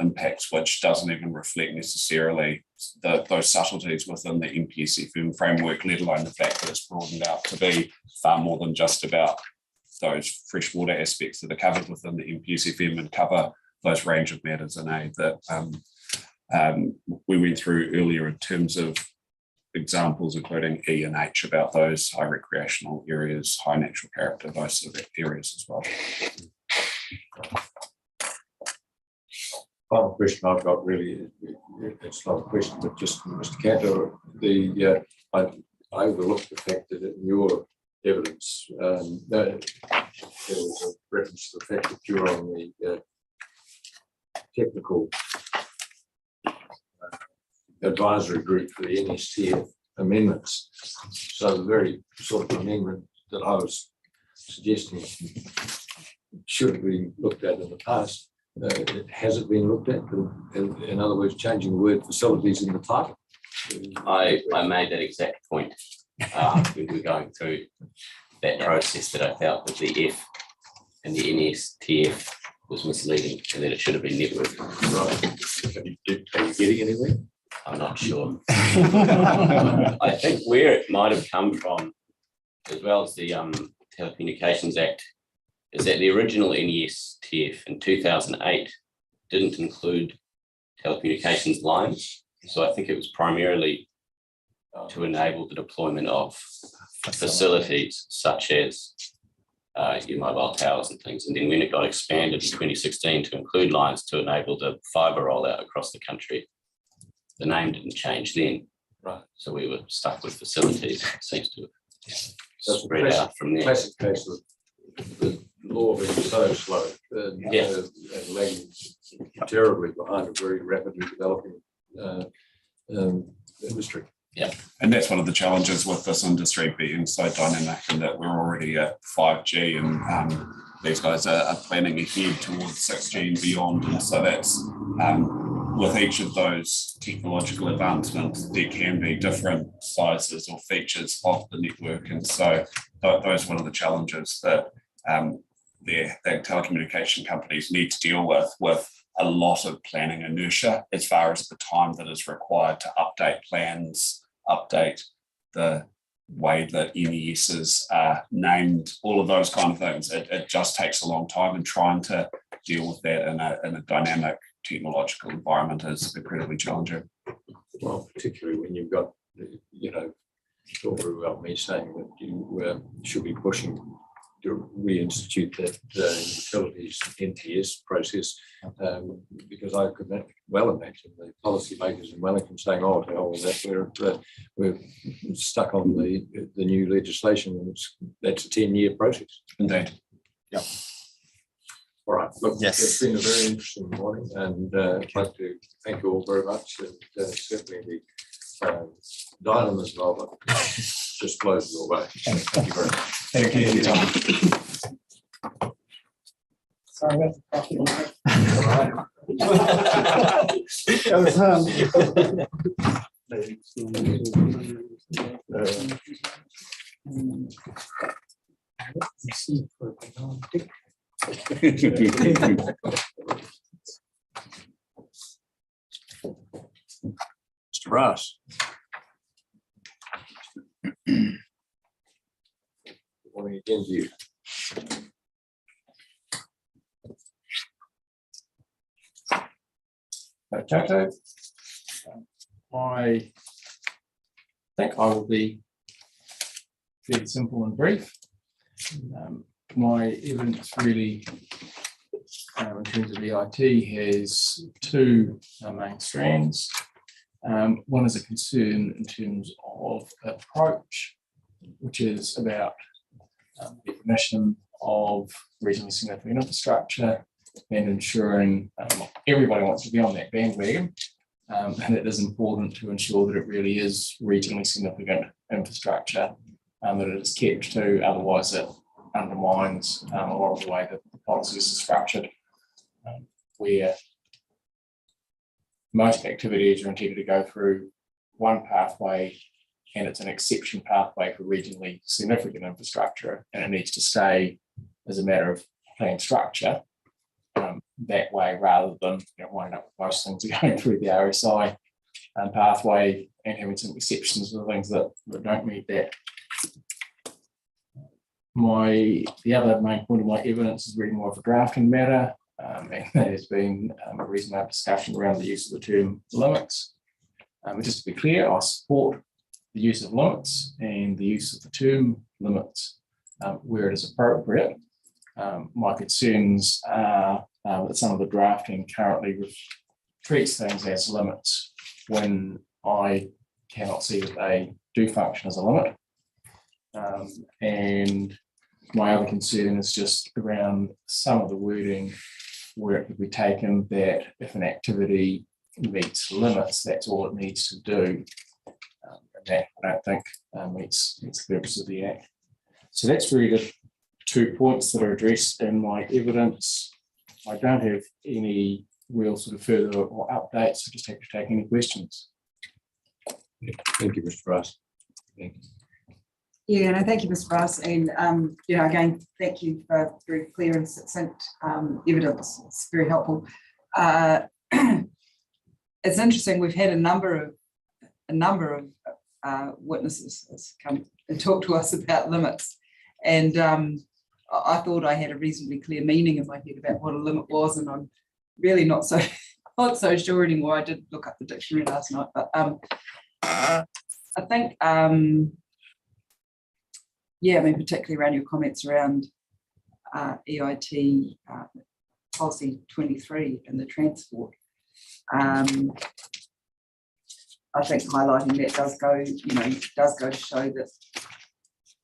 impacts, which doesn't even reflect necessarily those subtleties within the MPSFM framework, let alone the fact that it's broadened out to be far more than just about those freshwater aspects that are covered within the MPSFM and cover those range of matters in aid that we went through earlier in terms of examples, including E and H, about those high recreational areas, high natural character, those sort of areas as well. Final question I've got really, it's not a question, but just Mr. Cantor, I overlooked the fact that in your evidence, there was a reference to the fact that you're on the technical advisory group for the NSTF amendments. So the very sort of amendment that I was suggesting should have been looked at in the past. Has it been looked at? In other words, changing the word facilities in the title. I made that exact point. We were going through that process that I felt that the F and the NSTF was misleading and that it should have been network. Right. Are you getting anywhere? I'm not sure. I think where it might have come from, as well as the Telecommunications Act, is that the original NESTF in 2008 didn't include telecommunications lines. So I think it was primarily to enable the deployment of facilities such as your mobile towers and things. And then when it got expanded in 2016 to include lines to enable the fibre rollout across the country, the name didn't change then. Right. So we were stuck with facilities. It seems to have spread classic, out from there. Classic case of the law being so slow and lagging terribly behind a very rapidly developing industry. Yeah. And that's one of the challenges with this industry being so dynamic, and that we're already at 5G and these guys are planning ahead towards 6G and beyond. And so that's with each of those technological advancements, there can be different sizes or features of the network. And so those are one of the challenges that the telecommunication companies need to deal with a lot of planning inertia as far as the time that is required to update plans, update the way that NESs are named, all of those kind of things. It just takes a long time, and trying to deal with that in a dynamic technological environment is incredibly challenging. Well, particularly when you've got, it's all very well me saying that you should be pushing to reinstitute that utilities NTS process, because I could well imagine the policymakers in Wellington saying, "Oh, to hell with that, we're stuck on the new legislation, and that's a 10-year process." Indeed. Yeah. All right. Look, Yes. It's been a very interesting morning, and I'd like to thank you all very much, and certainly the dynamism of it just blows me away. So thank you very much. Thank you for your time. Sorry about the coffee. Mr. Ross. Good morning again to you. Okay. I think I will be fairly simple and brief. My evidence really, in terms of EIT, has two main strands. One is a concern in terms of approach, which is about definition of regionally significant infrastructure and ensuring everybody wants to be on that bandwagon. And it is important to ensure that it really is regionally significant infrastructure, that it is kept to, otherwise it undermines a lot of the way that the policies are structured, where most activities are intended to go through one pathway, and it's an exception pathway for regionally significant infrastructure, and it needs to stay as a matter of plan structure that way, rather than winding up with most things going through the RSI pathway and having some exceptions for things that don't meet that. The other main point of my evidence is really more of a drafting matter. And there has been a reasonable discussion around the use of the term limits. Just to be clear, I support the use of limits and the use of the term limits where it is appropriate. My concerns are that some of the drafting currently treats things as limits when I cannot see that they do function as a limit. And my other concern is just around some of the wording where it could be taken that if an activity meets limits, that's all it needs to do. And that I don't think meets the purpose of the Act. So that's really the 2 points that are addressed in my evidence. I don't have any real sort of further or updates. I just have to take any questions. Thank you, Mr. Rice. Thank you. Yeah, no, thank you, Ms. Ross, and again, thank you for very clear and succinct evidence. It's very helpful. It's interesting. We've had a number of witnesses come and talk to us about limits, and I thought I had a reasonably clear meaning in my head about what a limit was, and I'm really not so sure anymore. I did look up the dictionary last night, but I think. Yeah, I mean, particularly around your comments around EIT policy 23 and the transport. I think highlighting that does go to show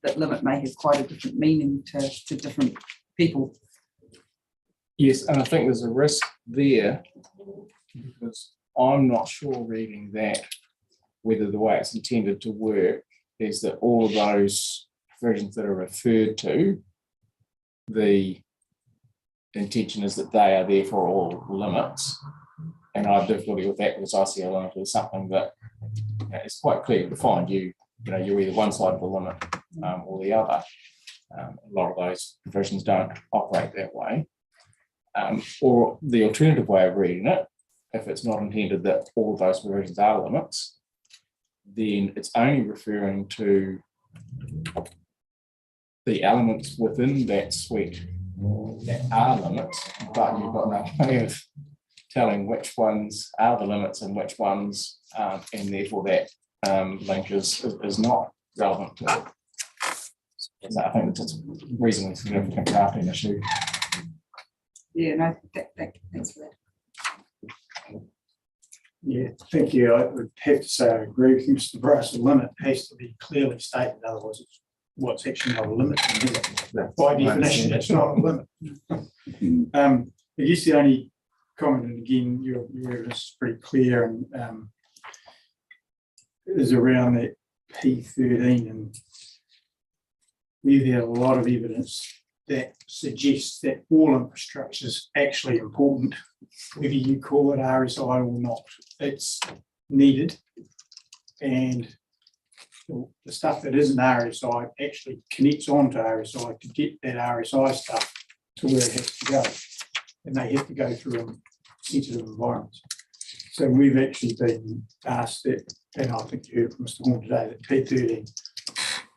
that limit may have quite a different meaning to different people. Yes, and I think there's a risk there because I'm not sure reading that whether the way it's intended to work is that all of those versions that are referred to, the intention is that they are there for all limits. And I have difficulty with that because I see a limit as something that is quite clearly defined. You're either one side of the limit or the other. A lot of those provisions don't operate that way. Or the alternative way of reading it, if it's not intended that all of those provisions are limits, then it's only referring to the elements within that suite that are limits, but you've got no way of telling which ones are the limits and which ones aren't, and therefore that link is not relevant to it. So I think it's a reasonably significant drafting issue. Yeah, no, thanks for that. Yeah, thank you. I would have to say I agree with you, Mr. Bryce. The limit has to be clearly stated, otherwise it's what's actually not a limit. By definition, it's not a limit. I guess the only comment, and again, your evidence is pretty clear, and is around that P13, and we've had a lot of evidence that suggests that all infrastructure is actually important, whether you call it RSI or not. It's needed, and the stuff that isn't RSI actually connects on to RSI to get that RSI stuff to where it has to go, and they have to go through sensitive environments. So we've actually been asked that, and I think you heard from Mr. Horn today, that P13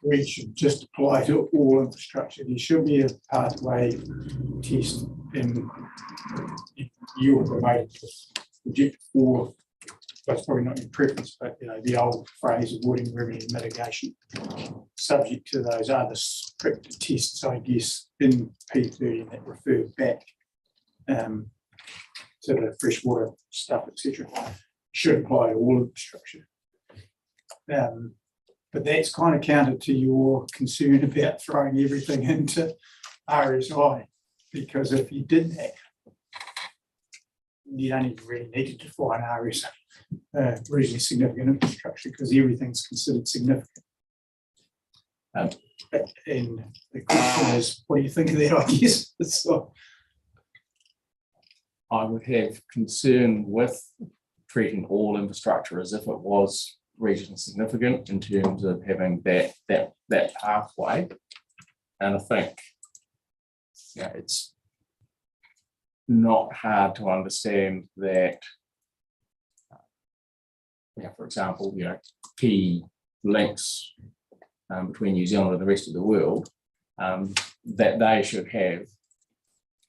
we should just apply to all infrastructure. There should be a pathway test, and you were promoted to project 4. That's probably not your preference, but the old phrase avoiding remedy mitigation, subject to those other strict tests, I guess, in P30 that refer back to the freshwater stuff, etc. Should apply to all infrastructure. But that's kind of counter to your concern about throwing everything into RSI, because if you did that, you don't even really need to define RSI. Reasonably significant infrastructure, because everything's considered significant. And the question is, what do you think of that? I guess so. I would have concern with treating all infrastructure as if it was regionally significant in terms of having that pathway. And I think it's not hard to understand that. For example, key links between New Zealand and the rest of the world, that they should have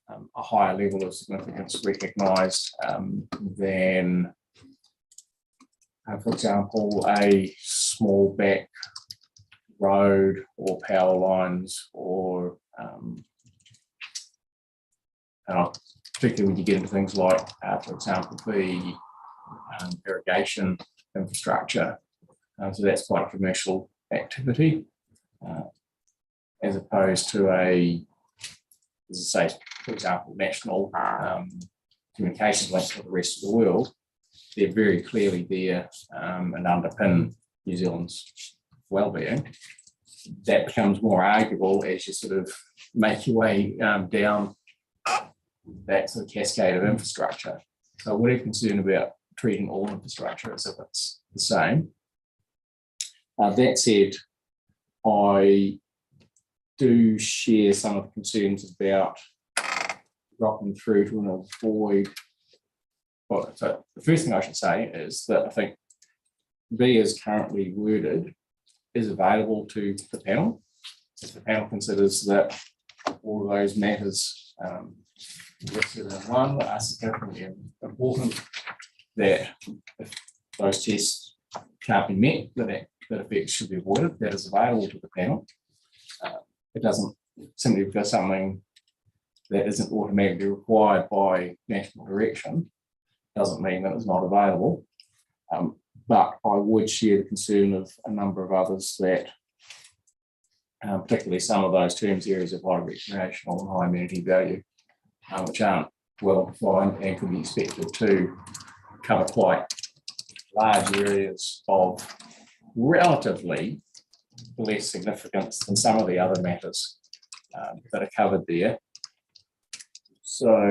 a higher level of significance recognised than, for example, a small back road or power lines, or particularly when you get into things like, for example, the irrigation infrastructure. So that's quite a commercial activity, as opposed to a, as I say, for example, national communications links with the rest of the world. They're very clearly there and underpin New Zealand's well-being. That becomes more arguable as you sort of make your way down that sort of cascade of infrastructure. So we're concerned about treating all infrastructure as if it's the same. That said, I do share some of the concerns about dropping through to an avoid. Well, so the first thing I should say is that I think B is currently worded is available to the panel. If the panel considers that all of those matters listed in one are significantly important, that if those tests can't be met, that effect should be avoided, that is available to the panel. It doesn't simply because something that isn't automatically required by national direction doesn't mean that it's not available. But I would share the concern of a number of others that, particularly some of those terms, areas of high recreational and high amenity value, which aren't well defined and could be expected to cover quite large areas of relatively less significance than some of the other matters that are covered there. So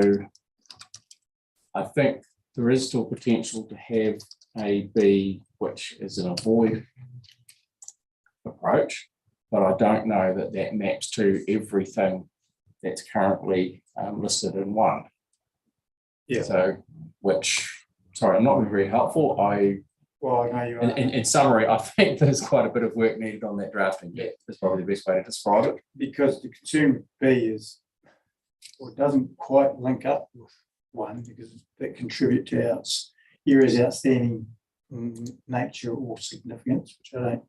I think there is still potential to have a B, which is an avoid approach, but I don't know that that maps to everything that's currently listed in one. Yeah. So, sorry, I'm not being very helpful. Well, I know you are. In summary, I think there's quite a bit of work needed on that drafting yet. That's probably the best way to describe it. Because the concern B is, or it doesn't quite link up with one, because that contribute to our areas outstanding nature or significance, which I don't,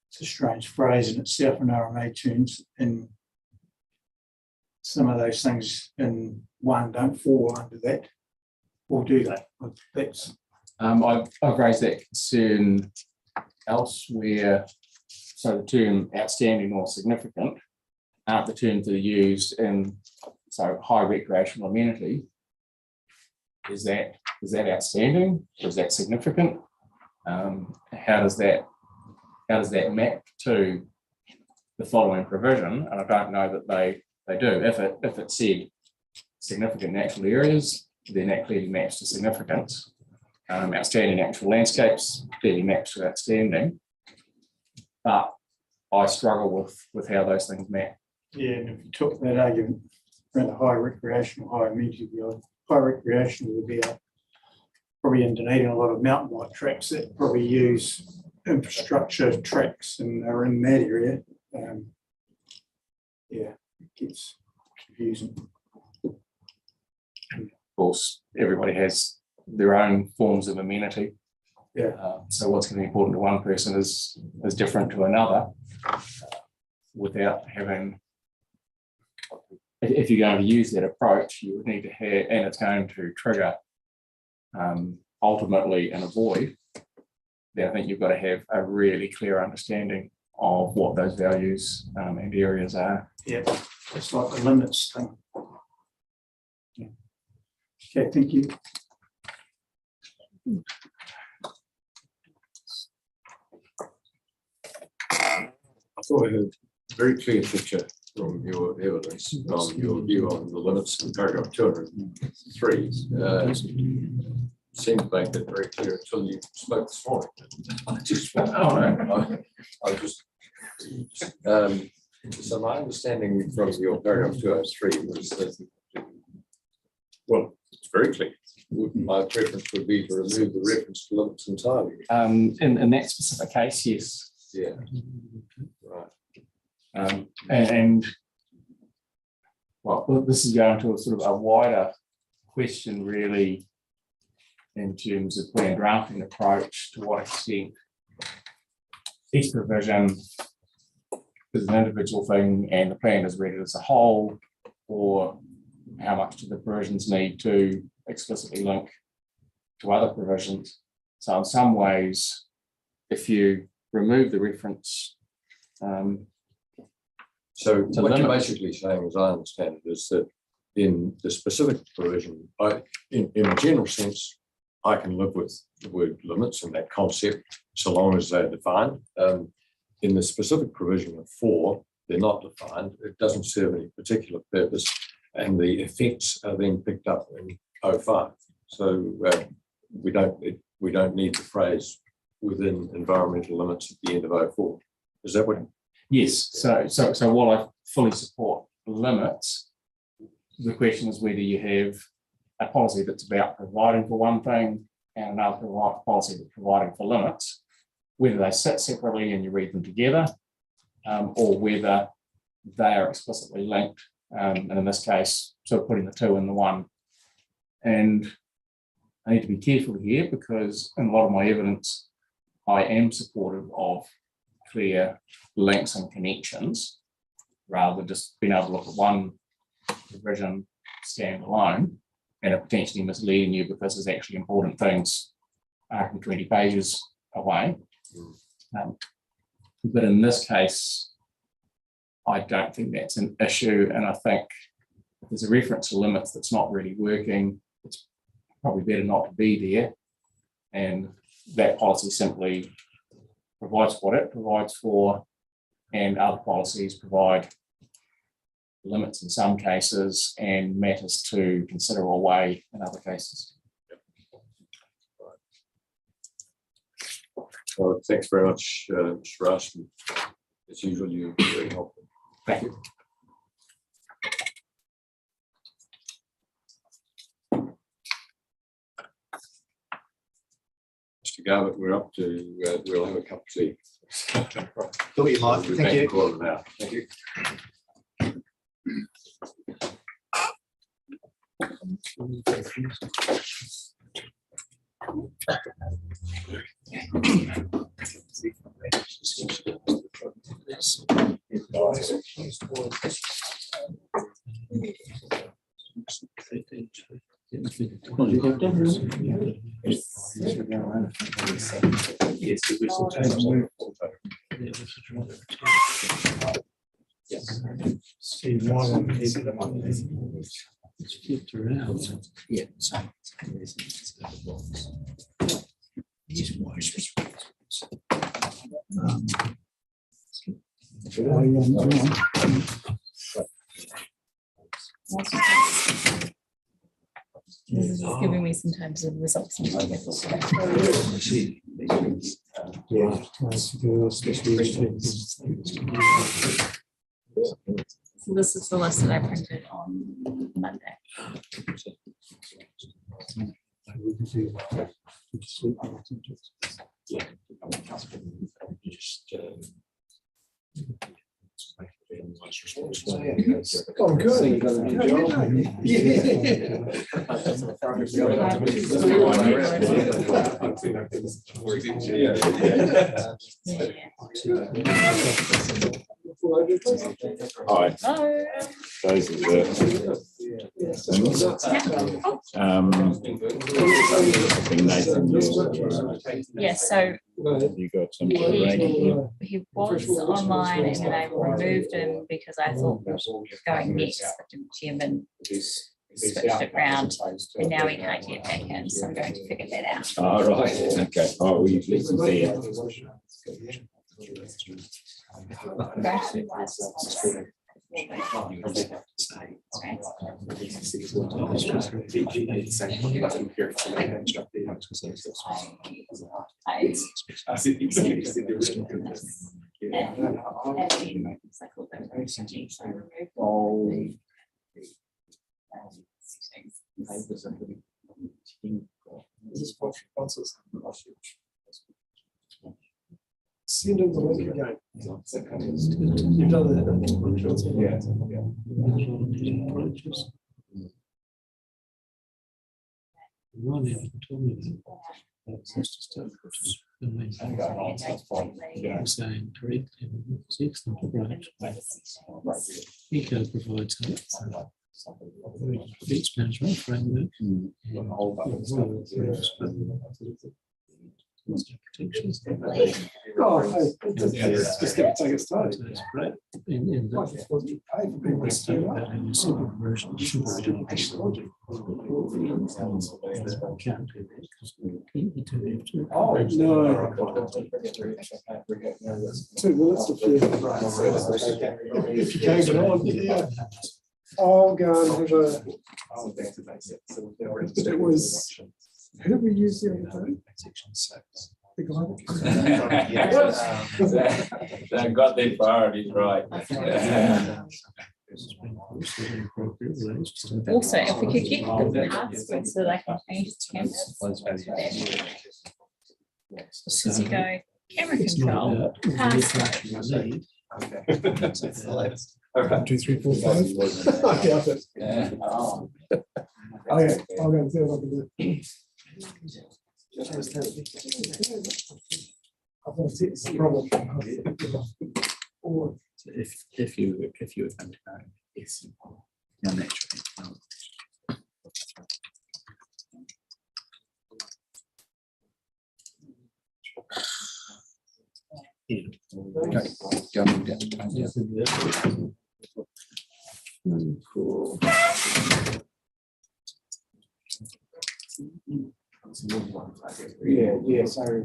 it's a strange phrase in itself in RMA terms, and some of those things in one don't fall under that, or do they? That's I've raised that concern elsewhere. So the term outstanding or significant aren't the terms that are used in high recreational amenity. Is that outstanding or is that significant? How does that map to the following provision? And I don't know that they do. If it said significant natural areas, then that clearly maps to significance. Outstanding natural landscapes clearly maps to outstanding. But I struggle with how those things map. yeah, and if you took that argument around the high recreational, high amenity, high recreational would be probably in Dunedin a lot of mountain bike tracks that probably use infrastructure tracks and are in that area. Yeah, it gets confusing. Of course, everybody has their own forms of amenity. Yeah. So what's going to be important to one person is different to another. Without having, if you're going to use that approach, you would need to have, and it's going to trigger ultimately an avoid. Then I think you've got to have a really clear understanding of what those values and areas are. Yeah, it's like the limits thing. Yeah. Okay, thank you. I thought I had a very clear picture from your evidence on your view on the limits in paragraph 203. Seemed to make that very clear until you spoke this morning. So my understanding from your paragraph 203 was that, well, it's very clear. My preference would be to remove the reference to limits entirely. In that specific case, yes. Yeah. Right. And well, this is going to a sort of a wider question really in terms of plan drafting approach, to what extent each provision is an individual thing and the plan is read as a whole, or how much do the provisions need to explicitly link to other provisions. So in some ways, if you remove the reference, So To what you're limit. basically saying, as I understand it, is that in the specific provision, in a general sense, I can live with the word limits and that concept, so long as they're defined. In the specific provision of 4, they're not defined. It doesn't serve any particular purpose, and the effects are then picked up in 05. So we don't need the phrase within environmental limits at the end of 04. Is that what? yes, so while I fully support limits, the question is whether you have a policy that's about providing for one thing and another policy that's providing for limits, whether they sit separately and you read them together, or whether they are explicitly linked, and in this case, sort of putting the 2 in the 1. And I need to be careful here, because in a lot of my evidence, I am supportive of clear links and connections, rather than just being able to look at one provision standalone and it potentially misleading you because there's actually important things 120 pages away. But in this case, I don't think that's an issue, and I think if there's a reference to limits that's not really working, it's probably better not to be there, and that policy simply provides what it provides for, and other policies provide limits in some cases and matters to consider or weigh in other cases. Well, thanks very much, Mr. Rush. As usual, you're very helpful. Thank you. Mr. Garbutt, we're up to, we'll have a cup of tea. Thought you might. We'll be Thank back in you. a quarter of an hour. Thank you. This is just giving me some times of results. So this is the list that I printed on Monday. Oh, good. Hi, Oh. those are the things. I think Nathan, Yeah, so you got some ranking. he was online and then I removed him because I thought we were going next, but the chairman switched it around and now he can't get back in, so I'm going to figure that out. All right, okay, all right, well, you please see it. Send them the link again. You've done that. Saying correct and excellent approach. Eco provides fixed management framework. Protections. Oh, hey, just gonna take us time. That's great. And simple version should be doing can't do that because you do have to. Oh, no. 2 minutes of if you can't get on, yeah. I'll go and have a. It was, who did we use the other day? Section 6. The guy They've got their priorities right. Also, if we could get the password so they can change the cameras. So you go camera control, password. One, 2, 3, 4, 5. I doubt it. Okay, I'll go and see what I can do. If you were going to go, yes, you're naturally. Cool. Yeah, sorry.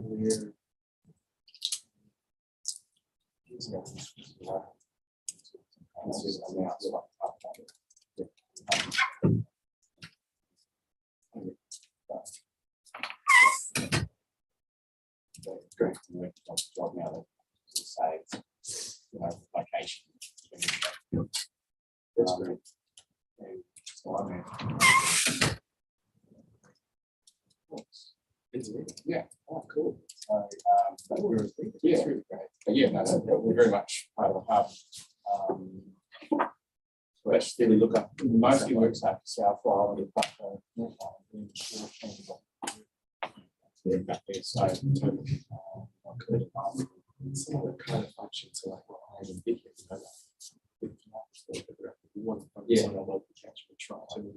Great. Job now that saves, location. That's great. Yeah, oh, cool. So, yeah, it's really great. But yeah, no, we're very much part of the hub. So actually look up, mostly works out South Island, but North Island, back there, so some of the kind of functions are like what I am thinking. Yeah,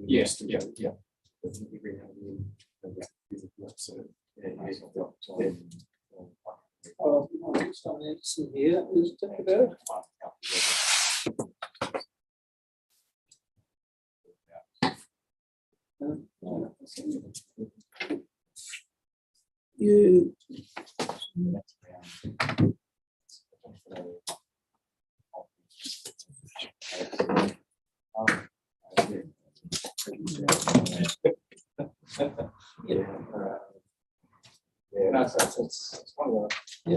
yes, yeah. Here is about. You. Yeah, no, so it's one of the.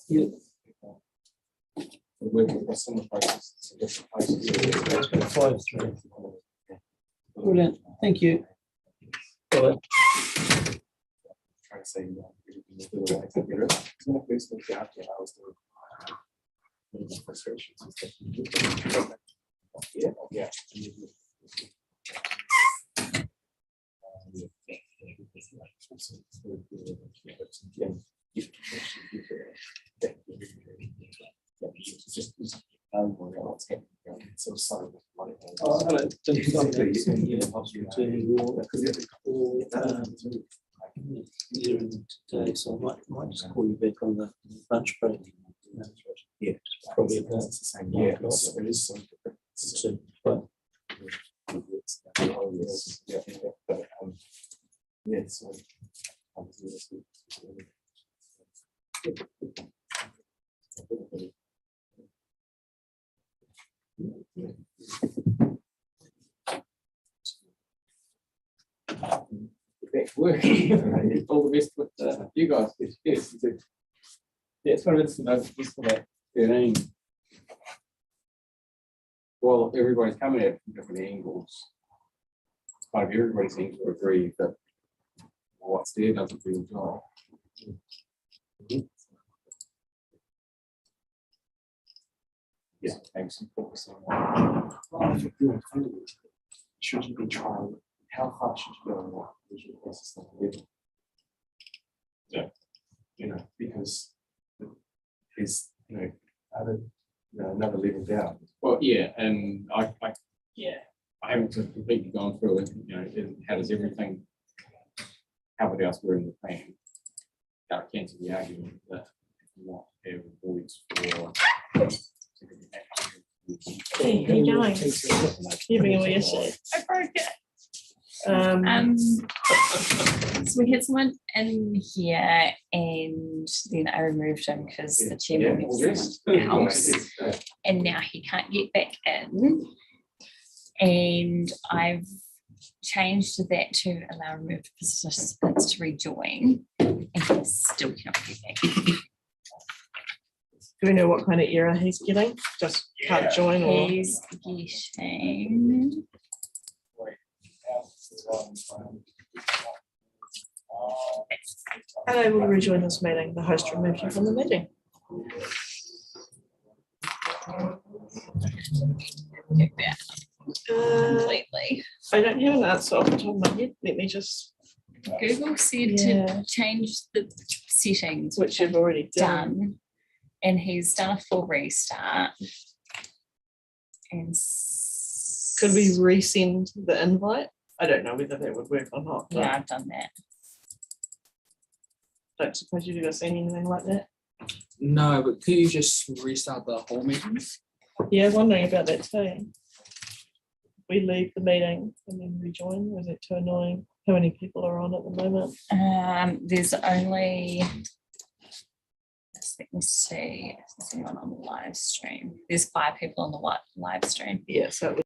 Yeah. Working with some places, different places. 5-3. Brilliant. Thank you. Bye. Trying to say, yeah. Today, so I might just call you back on the lunch break. Yeah, Probably about the same. Yeah, it is some different. But Yes. Work. All the best with you guys. Yes, yeah, it's kind of interesting though, just for that 13. Well, everybody's coming at it from different angles. Kind of everybody seems to agree that what's there doesn't do the job. Yeah, thanks. Should you be trying, how far should you go on that visual processing level? Yeah. You know, because there's, other, another level down. Well, yeah, and I haven't completely gone through it, how does everything, how it else we're in the plan? I cancel the argument that you want to have voids for. Hey, how you going? Giving away your shit. I broke it. So we had someone in here and then I removed him because the chairman was in the house and now he can't get back in. And I've changed that to allow removed participants to rejoin and he still cannot get back in. Do we know what kind of error he's getting? Just can't join or? He's getting. Unable to rejoin this meeting. The host removed you from the meeting. Get that completely. I don't have an answer off the top of my head. Let me just. Google said Yeah. to change the settings, Which you've already done, and he's done a full restart. And Could we resend the invite? I don't know whether that would work or not. but yeah, I've done that. Don't suppose you've ever seen anything like that. No, but could you just restart the whole meeting? Yeah, wondering about that too. We leave the meeting and then rejoin. Was it too annoying? How many people are on at the moment? There's only. Let me see if there's anyone on the live stream. There's 5 people on the live stream. Yeah, so it